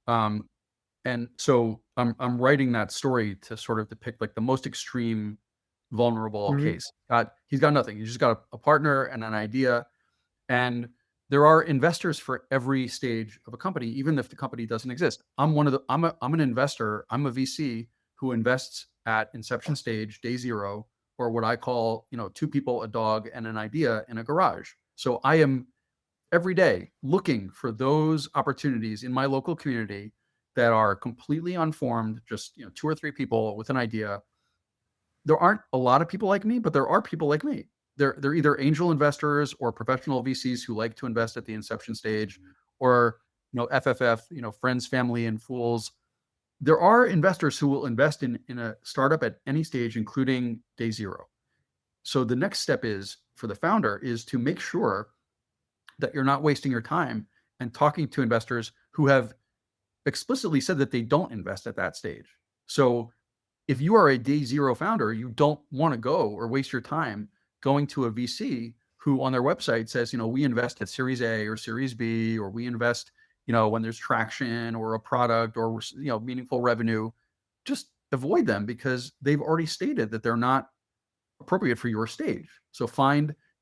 And so I'm writing that story to sort of depict like the most extreme vulnerable Mhm. case. He's got nothing. He's just got a partner and an idea. And there are investors for every stage of a company, even if the company doesn't exist. I'm an investor. I'm a VC who invests at inception stage, day zero, or what I call, two people, a dog, and an idea in a garage. So I am every day looking for those opportunities in my local community that are completely unformed, just, two or three people with an idea. There aren't a lot of people like me, but there are people like me. They're either angel investors or professional VCs who like to invest at the inception stage, or FFF, friends, family, and fools. There are investors who will invest in a startup at any stage, including day zero. So the next step is for the founder is to make sure that you're not wasting your time and talking to investors who have explicitly said that they don't invest at that stage. So if you are a day zero founder, you don't want to go or waste your time going to a VC who on their website says, we invest at Series A or Series B, or we invest, when there's traction or a product or, meaningful revenue. Just avoid them, because they've already stated that they're not appropriate for your stage. So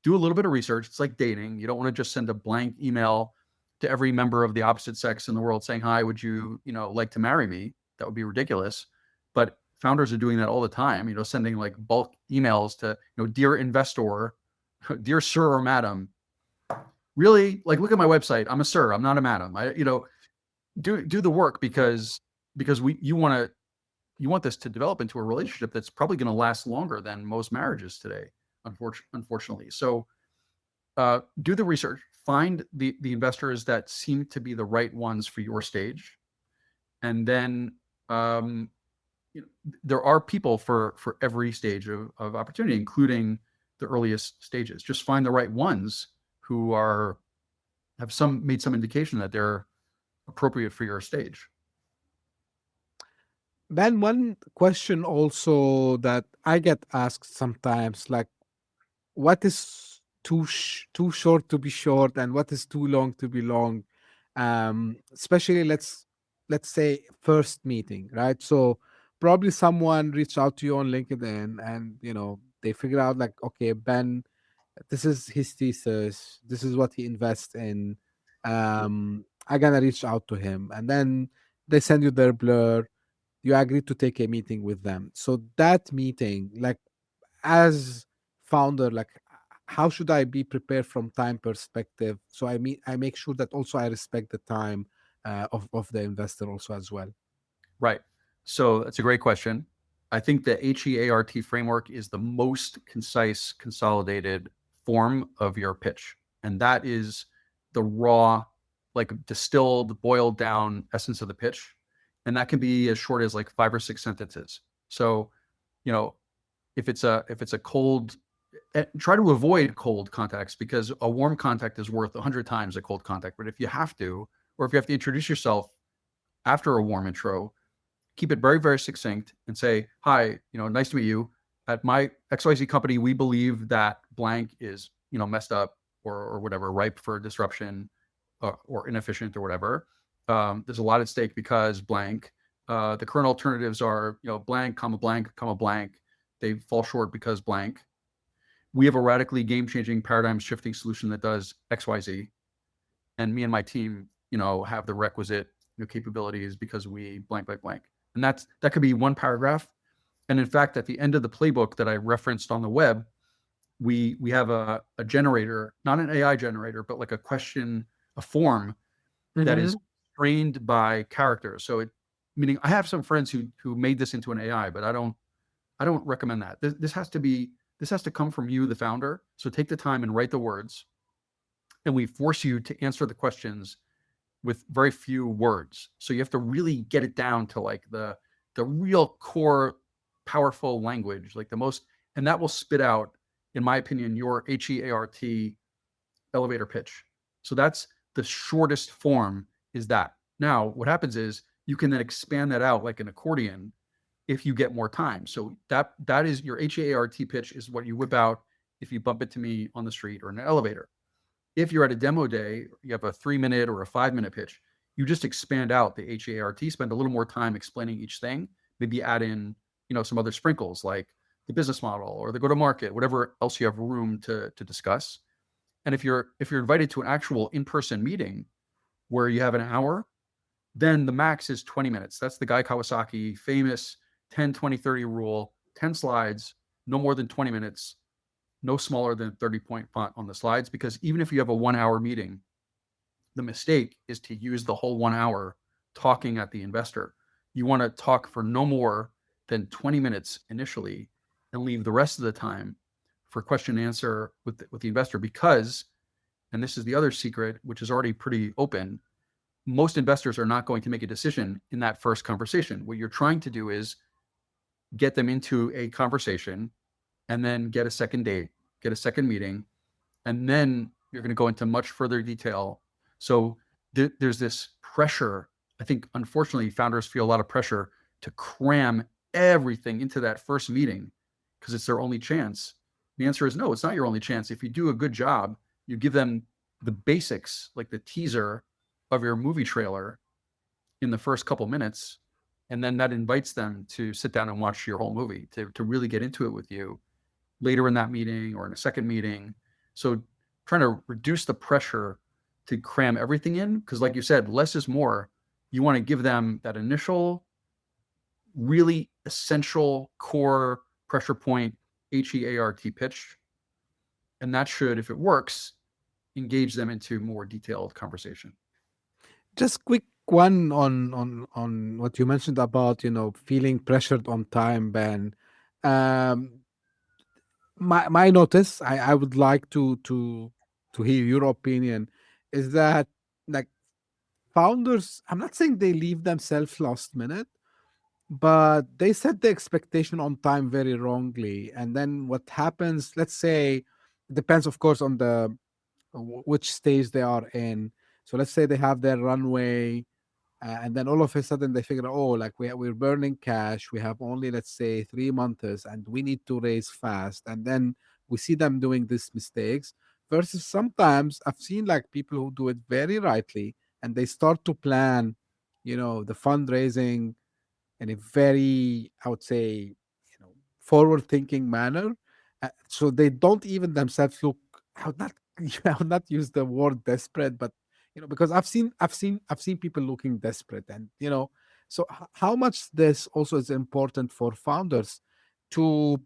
do a little bit of research. It's like dating. You don't want to just send a blank email to every member of the opposite sex in the world saying, hi, would you, like to marry me? That would be ridiculous. But founders are doing that all the time, sending like bulk emails to, dear investor, dear sir or madam. Really, like, look at my website. I'm a sir. I'm not a madam. Do the work, because you want this to develop into a relationship that's probably going to last longer than most marriages today, unfortunately. So do the research, find the investors that seem to be the right ones for your stage. And then there are people for every stage of opportunity, including the earliest stages. Just find the right ones who are have made some indication that they're appropriate for your stage. Ben, one question also that I get asked sometimes, like, what is too short to be short, and what is too long to be long? Especially let's say first meeting, right? So probably someone reached out to you on LinkedIn, and they figure out like, okay, Ben, this is his thesis, this is what he invests in. I gotta reach out to him, and then they send you their blur. You agree to take a meeting with them. So that meeting, like, as founder, like, how should I be prepared from time perspective? So I make sure that also I respect the time of the investor also as well. Right. So that's a great question. I think the HEART framework is the most concise, consolidated form of your pitch. And that is the raw, like distilled, boiled down essence of the pitch. And that can be as short as like 5 or 6 sentences. So, if it's a cold, try to avoid cold contacts, because a warm contact is worth 100 times a cold contact. But if you have to, or if you have to introduce yourself after a warm intro, keep it very, very succinct and say, hi, nice to meet you. At my XYZ company, we believe that blank is, messed up or whatever, ripe for disruption, or inefficient or whatever. There's a lot at stake because blank. The current alternatives are, blank, comma, blank, comma, blank. They fall short because blank. We have a radically game-changing, paradigm-shifting solution that does XYZ. And me and my team, have the requisite capabilities because we blank, blank, blank. And that could be one paragraph. And in fact, at the end of the playbook that I referenced on the web, we have a generator, not an AI generator, but like a form that is trained by characters. So meaning I have some friends who made this into an AI, but I don't recommend that. This has to come from you, the founder. So take the time and write the words, and we force you to answer the questions with very few words. So you have to really get it down to like the real core powerful language, like the most, and that will spit out, in my opinion, your HEART elevator pitch. So that's the shortest form, is that. Now, what happens is you can then expand that out like an accordion if you get more time. So that is your HEART pitch, is what you whip out if you bump into me on the street or in an elevator. If you're at a demo day, you have a 3-minute or a 5-minute pitch, you just expand out the HEART, spend a little more time explaining each thing, maybe add in, some other sprinkles like the business model or the go-to-market, whatever else you have room to discuss. And if you're invited to an actual in-person meeting where you have an hour, then the max is 20 minutes. That's the Guy Kawasaki famous 10, 20, 30 rule, 10 slides, no more than 20 minutes. No smaller than 30-point font on the slides, because even if you have a 1-hour meeting, the mistake is to use the whole 1 hour talking at the investor. You want to talk for no more than 20 minutes initially and leave the rest of the time for question and answer with the investor, because, and this is the other secret, which is already pretty open, most investors are not going to make a decision in that first conversation. What you're trying to do is get them into a conversation and then get a second date, get a second meeting, and then you're going to go into much further detail. So there's this pressure. I think, unfortunately, founders feel a lot of pressure to cram everything into that first meeting because it's their only chance. The answer is no, it's not your only chance. If you do a good job, you give them the basics, like the teaser of your movie trailer in the first couple minutes, and then that invites them to sit down and watch your whole movie, to really get into it with you later in that meeting or in a second meeting. So trying to reduce the pressure to cram everything in, because like you said, less is more. You want to give them that initial, really essential core pressure point HEART pitch. And that should, if it works, engage them into more detailed conversation. Just quick one on what you mentioned about feeling pressured on time, Ben. Um, my notice, I would like to hear your opinion, is that, like, founders, I'm not saying they leave themselves last minute, but they set the expectation on time very wrongly. And then what happens, let's say, it depends of course on the which stage they are in. So let's say they have their runway, and then all of a sudden they figure, oh, like we're burning cash. We have only, let's say, 3 months, and we need to raise fast. And then we see them doing these mistakes. Versus sometimes I've seen like people who do it very rightly, and they start to plan, the fundraising in a very, I would say, forward thinking manner. So they don't even themselves look, I would not, I would not use the word desperate, but because I've seen people looking desperate, and so how much this also is important for founders to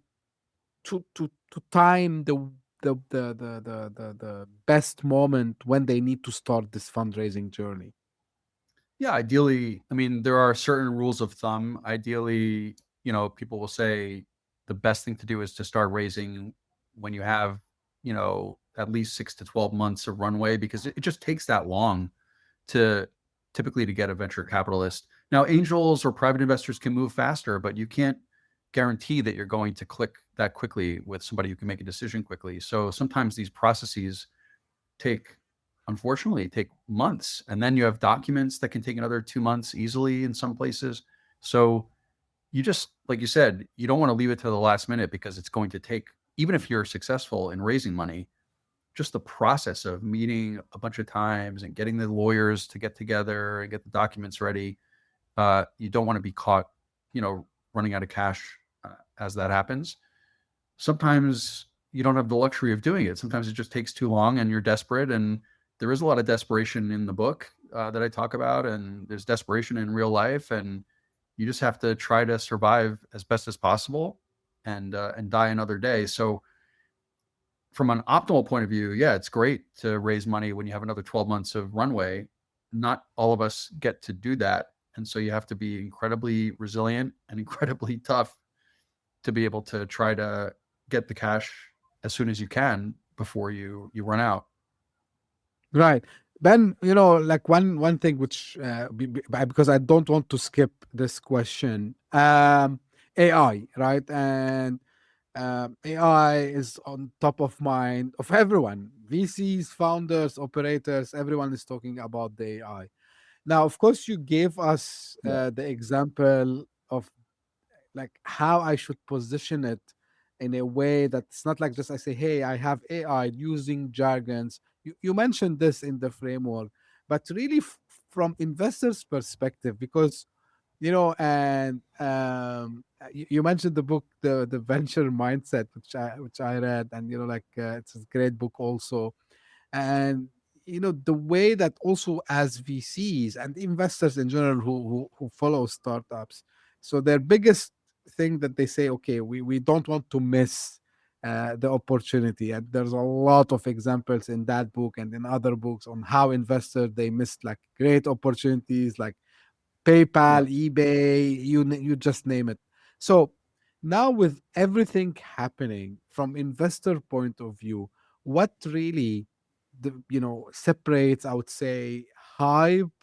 to time the best moment when they need to start this fundraising journey. Yeah, ideally, I mean, there are certain rules of thumb. Ideally, people will say the best thing to do is to start raising when you have, at least 6 to 12 months of runway, because it just takes that long to typically to get a venture capitalist. Now, angels or private investors can move faster, but you can't guarantee that you're going to click that quickly with somebody who can make a decision quickly. So sometimes these processes unfortunately take months, and then you have documents that can take another 2 months easily in some places. So you just, like you said, you don't want to leave it to the last minute, because it's going to take, even if you're successful in raising money, just the process of meeting a bunch of times and getting the lawyers to get together and get the documents ready. You don't want to be caught, running out of cash as that happens. Sometimes you don't have the luxury of doing it. Sometimes it just takes too long and you're desperate. And there is a lot of desperation in the book that I talk about, and there's desperation in real life, and you just have to try to survive as best as possible and die another day. So from an optimal point of view, yeah, it's great to raise money when you have another 12 months of runway. Not all of us get to do that. And so you have to be incredibly resilient and incredibly tough to be able to try to get the cash as soon as you can before you run out. Right. Ben, like one thing which because I don't want to skip this question. AI, right? And AI is on top of mind of everyone. VCs, founders, operators, everyone is talking about the AI. Now, of course, you gave us Yeah. the example of like how I should position it in a way that's not like just I say, hey, I have AI using jargons. You mentioned this in the framework, but really from investors' perspective, because and you mentioned the book, the venture mindset, which I read, and like it's a great book also. And the way that also as VCs and investors in general who follow startups, so their biggest thing that they say, okay, we don't want to miss the opportunity. And there's a lot of examples in that book and in other books on how investors, they missed like great opportunities, like Yeah. PayPal, eBay, you just name it. So now with everything happening from investor point of view, what really separates, I would say, hype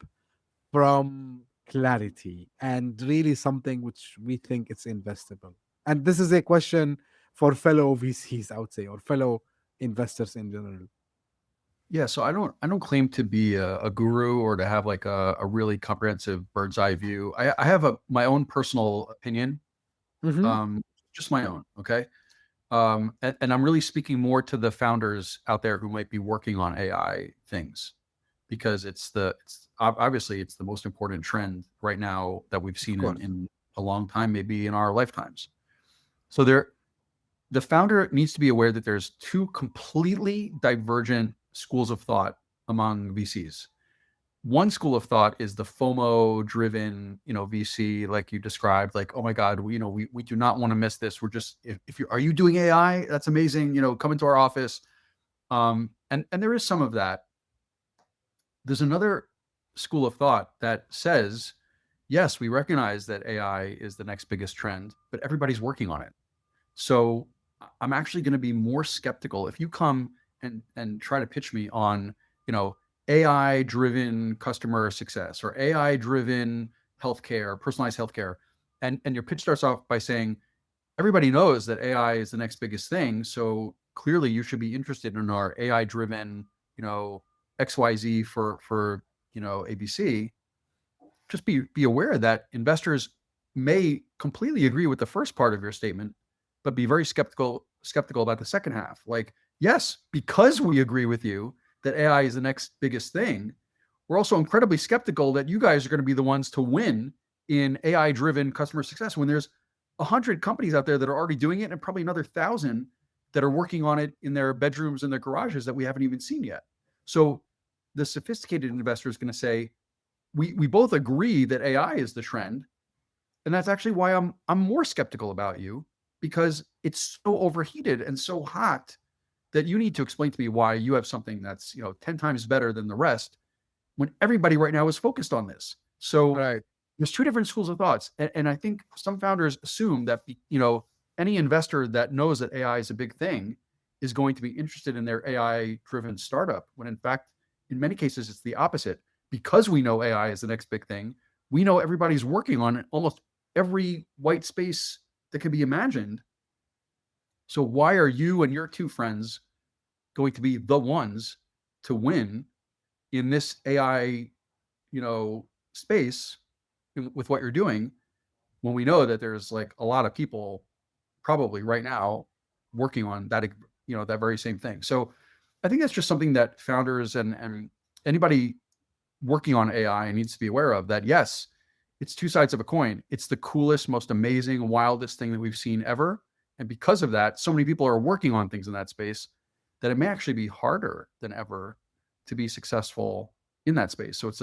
from clarity, and really something which we think it's investable? And this is a question for fellow VCs, I would say, or fellow investors in general. Yeah. So I don't claim to be a guru or to have like a really comprehensive bird's eye view. I have my own personal opinion, Hmm. um, just my own. Okay. And I'm really speaking more to the founders out there who might be working on AI things, because obviously it's the most important trend right now that we've Of seen course. in a long time, maybe in our lifetimes. So the founder needs to be aware that there's two completely divergent schools of thought among VCs. One school of thought is the FOMO driven, VC, like you described, like, oh my God, we do not want to miss this. We're just, if you, are you doing AI? That's amazing. Come into our office. And there is some of that. There's another school of thought that says, yes, we recognize that AI is the next biggest trend, but everybody's working on it. So I'm actually going to be more skeptical if you come and try to pitch me on, AI driven customer success or AI driven healthcare, personalized healthcare. And your pitch starts off by saying, everybody knows that AI is the next biggest thing. So clearly you should be interested in our AI driven XYZ for ABC, just be aware that investors may completely agree with the first part of your statement, but be very skeptical about the second half. Like, yes, because we agree with you that AI is the next biggest thing, we're also incredibly skeptical that you guys are going to be the ones to win in AI-driven customer success when there's 100 companies out there that are already doing it and probably another 1,000 that are working on it in their bedrooms and their garages that we haven't even seen yet. So the sophisticated investor is going to say, we both agree that AI is the trend, and that's actually why I'm more skeptical about you, because it's so overheated and so hot that you need to explain to me why you have something that's 10 times better than the rest when everybody right now is focused on this. So Right. there's two different schools of thoughts, and I think some founders assume that any investor that knows that AI is a big thing is going to be interested in their AI-driven startup, when in fact, in many cases, it's the opposite. Because we know AI is the next big thing, we know everybody's working on almost every white space that can be imagined. So why are you and your two friends going to be the ones to win in this AI, space with what you're doing, when we know that there's like a lot of people probably right now working on that, that very same thing. So I think that's just something that founders and anybody working on AI needs to be aware of, that yes, it's two sides of a coin. It's the coolest, most amazing, wildest thing that we've seen ever. And because of that, so many people are working on things in that space that it may actually be harder than ever to be successful in that space. So it's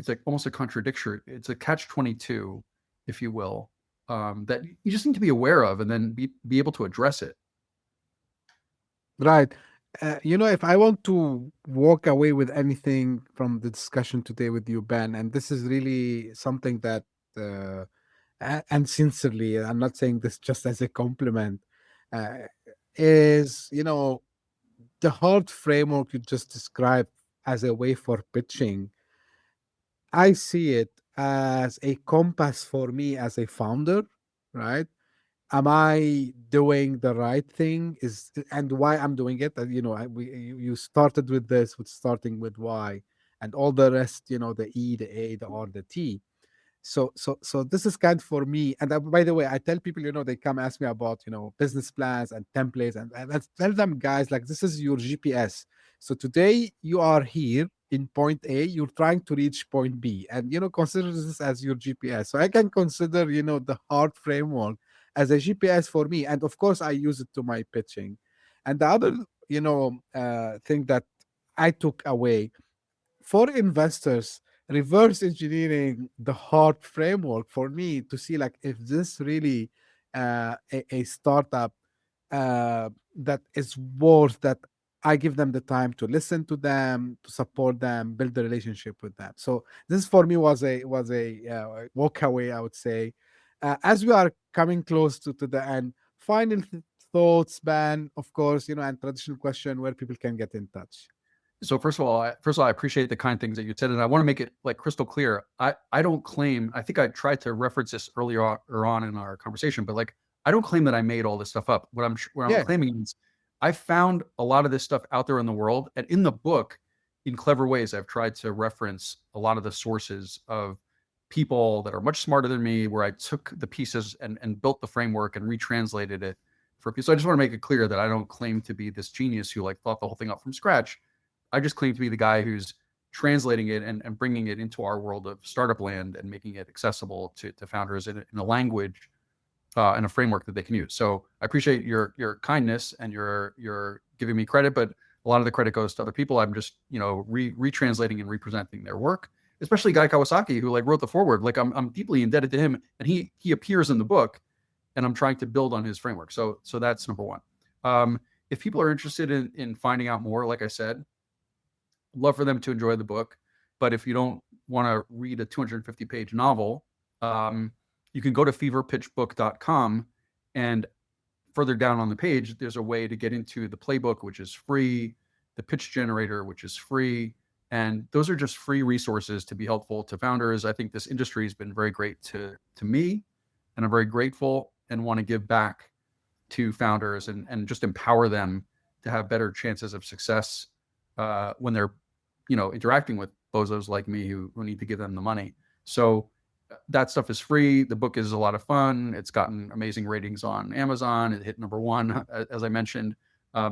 like almost a contradiction. It's a catch-22, if you will, that you just need to be aware of and then be able to address it. Right. If I want to walk away with anything from the discussion today with you, Ben, and this is really something that, and sincerely, I'm not saying this just as a compliment, uh, is, the hard framework you just described as a way for pitching. I see it as a compass for me as a founder, right? Am I doing the right thing? And why I'm doing it? You started with this, with starting with why, and all the rest. The E, the A, the R, the T. So this is kind for me. And by the way, I tell people, they come ask me about business plans and templates, and I tell them, guys, like, this is your GPS. So today you are here in point A, you're trying to reach point B, and consider this as your GPS. So I can consider the hard framework as a GPS for me, and of course I use it to my pitching. And the other thing that I took away for investors, reverse engineering the hard framework for me to see, like, if this really a startup that is worth that I give them the time to listen to them, to support them, build the relationship with them. So this for me was a walk away, I would say. As we are coming close to the end, final thoughts, Ben, of course, and traditional question where people can get in touch. So first of all, I appreciate the kind things that you said, and I want to make it like crystal clear. I don't claim. I think I tried to reference this earlier on in our conversation, but like, I don't claim that I made all this stuff up. What I'm Yeah. claiming is I found a lot of this stuff out there in the world, and in the book, in clever ways, I've tried to reference a lot of the sources of people that are much smarter than me, where I took the pieces and built the framework and retranslated it for people. So I just want to make it clear that I don't claim to be this genius who like thought the whole thing up from scratch. I just claim to be the guy who's translating it and bringing it into our world of startup land and making it accessible to founders in a language and a framework that they can use. So I appreciate your kindness and your giving me credit, but a lot of the credit goes to other people. I'm just retranslating and representing their work, especially Guy Kawasaki, who like wrote the foreword. Like, I'm deeply indebted to him, and he appears in the book, and I'm trying to build on his framework. So that's number one. If people are interested in finding out more, like I said, love for them to enjoy the book. But if you don't want to read a 250-page novel, you can go to feverpitchbook.com, and further down on the page, there's a way to get into the playbook, which is free, the pitch generator, which is free. And those are just free resources to be helpful to founders. I think this industry has been very great to me, and I'm very grateful and want to give back to founders and just empower them to have better chances of success when they're, interacting with bozos like me who need to give them the money. So that stuff is free. The book is a lot of fun. It's gotten amazing ratings on Amazon. It hit #1, as I mentioned.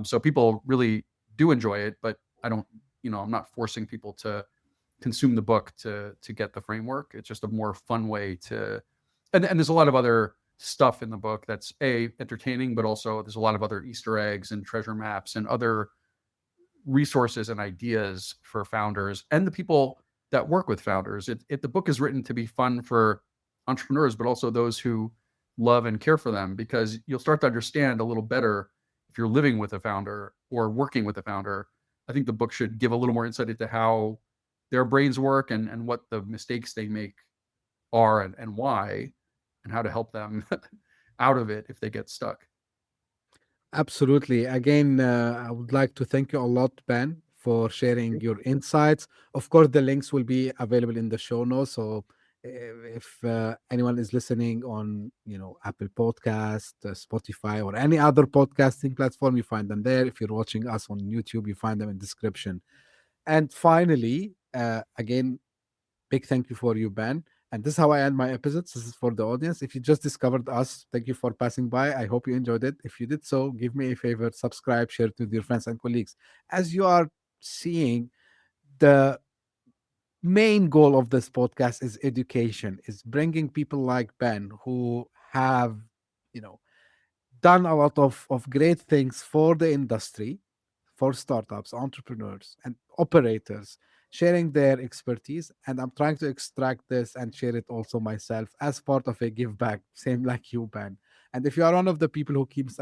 So people really do enjoy it, but I don't, I'm not forcing people to consume the book to get the framework. It's just a more fun way to, and there's a lot of other stuff in the book that's entertaining, but also there's a lot of other Easter eggs and treasure maps and other resources and ideas for founders and the people that work with founders. The book is written to be fun for entrepreneurs, but also those who love and care for them, because you'll start to understand a little better if you're living with a founder or working with a founder. I think the book should give a little more insight into how their brains work and what the mistakes they make are and why, and how to help them out of it if they get stuck. Absolutely. Again, I would like to thank you a lot, Ben, for sharing your insights. Of course, the links will be available in the show notes. So if anyone is listening on, Apple Podcast, Spotify, or any other podcasting platform, you find them there. If you're watching us on YouTube, you find them in description. And finally, again, big thank you for you, Ben. And this is how I end my episodes. This is for the audience. If you just discovered us, thank you for passing by. I hope you enjoyed it. If you did so, give me a favor, subscribe, share it with your friends and colleagues. As you are seeing, the main goal of this podcast is education, is bringing people like Ben who have, done a lot of great things for the industry, for startups, entrepreneurs, and operators, sharing their expertise. And I'm trying to extract this and share it also myself as part of a give back, same like you, Ben. And if you are one of the people who keeps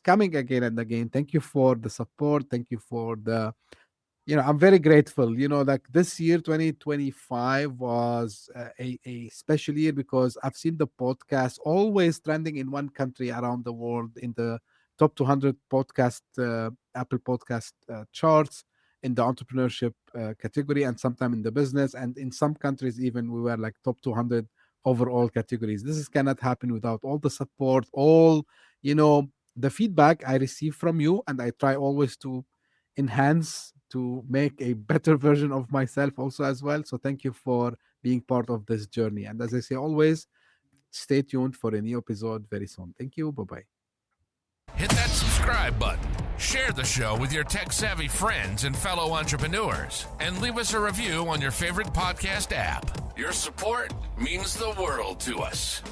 coming again and again, thank you for the support. Thank you for the, I'm very grateful. Like this year, 2025 was a special year because I've seen the podcast always trending in one country around the world in the top 200 podcast, Apple podcast charts, in the entrepreneurship category, and sometime in the business. And in some countries, even we were like top 200 overall categories. Cannot happen without all the support, all, the feedback I receive from you. And I try always to enhance, to make a better version of myself also as well. So thank you for being part of this journey. And as I say always, stay tuned for a new episode very soon. Thank you. Bye-bye. Hit that subscribe button, share the show with your tech-savvy friends and fellow entrepreneurs, and leave us a review on your favorite podcast app. Your support means the world to us.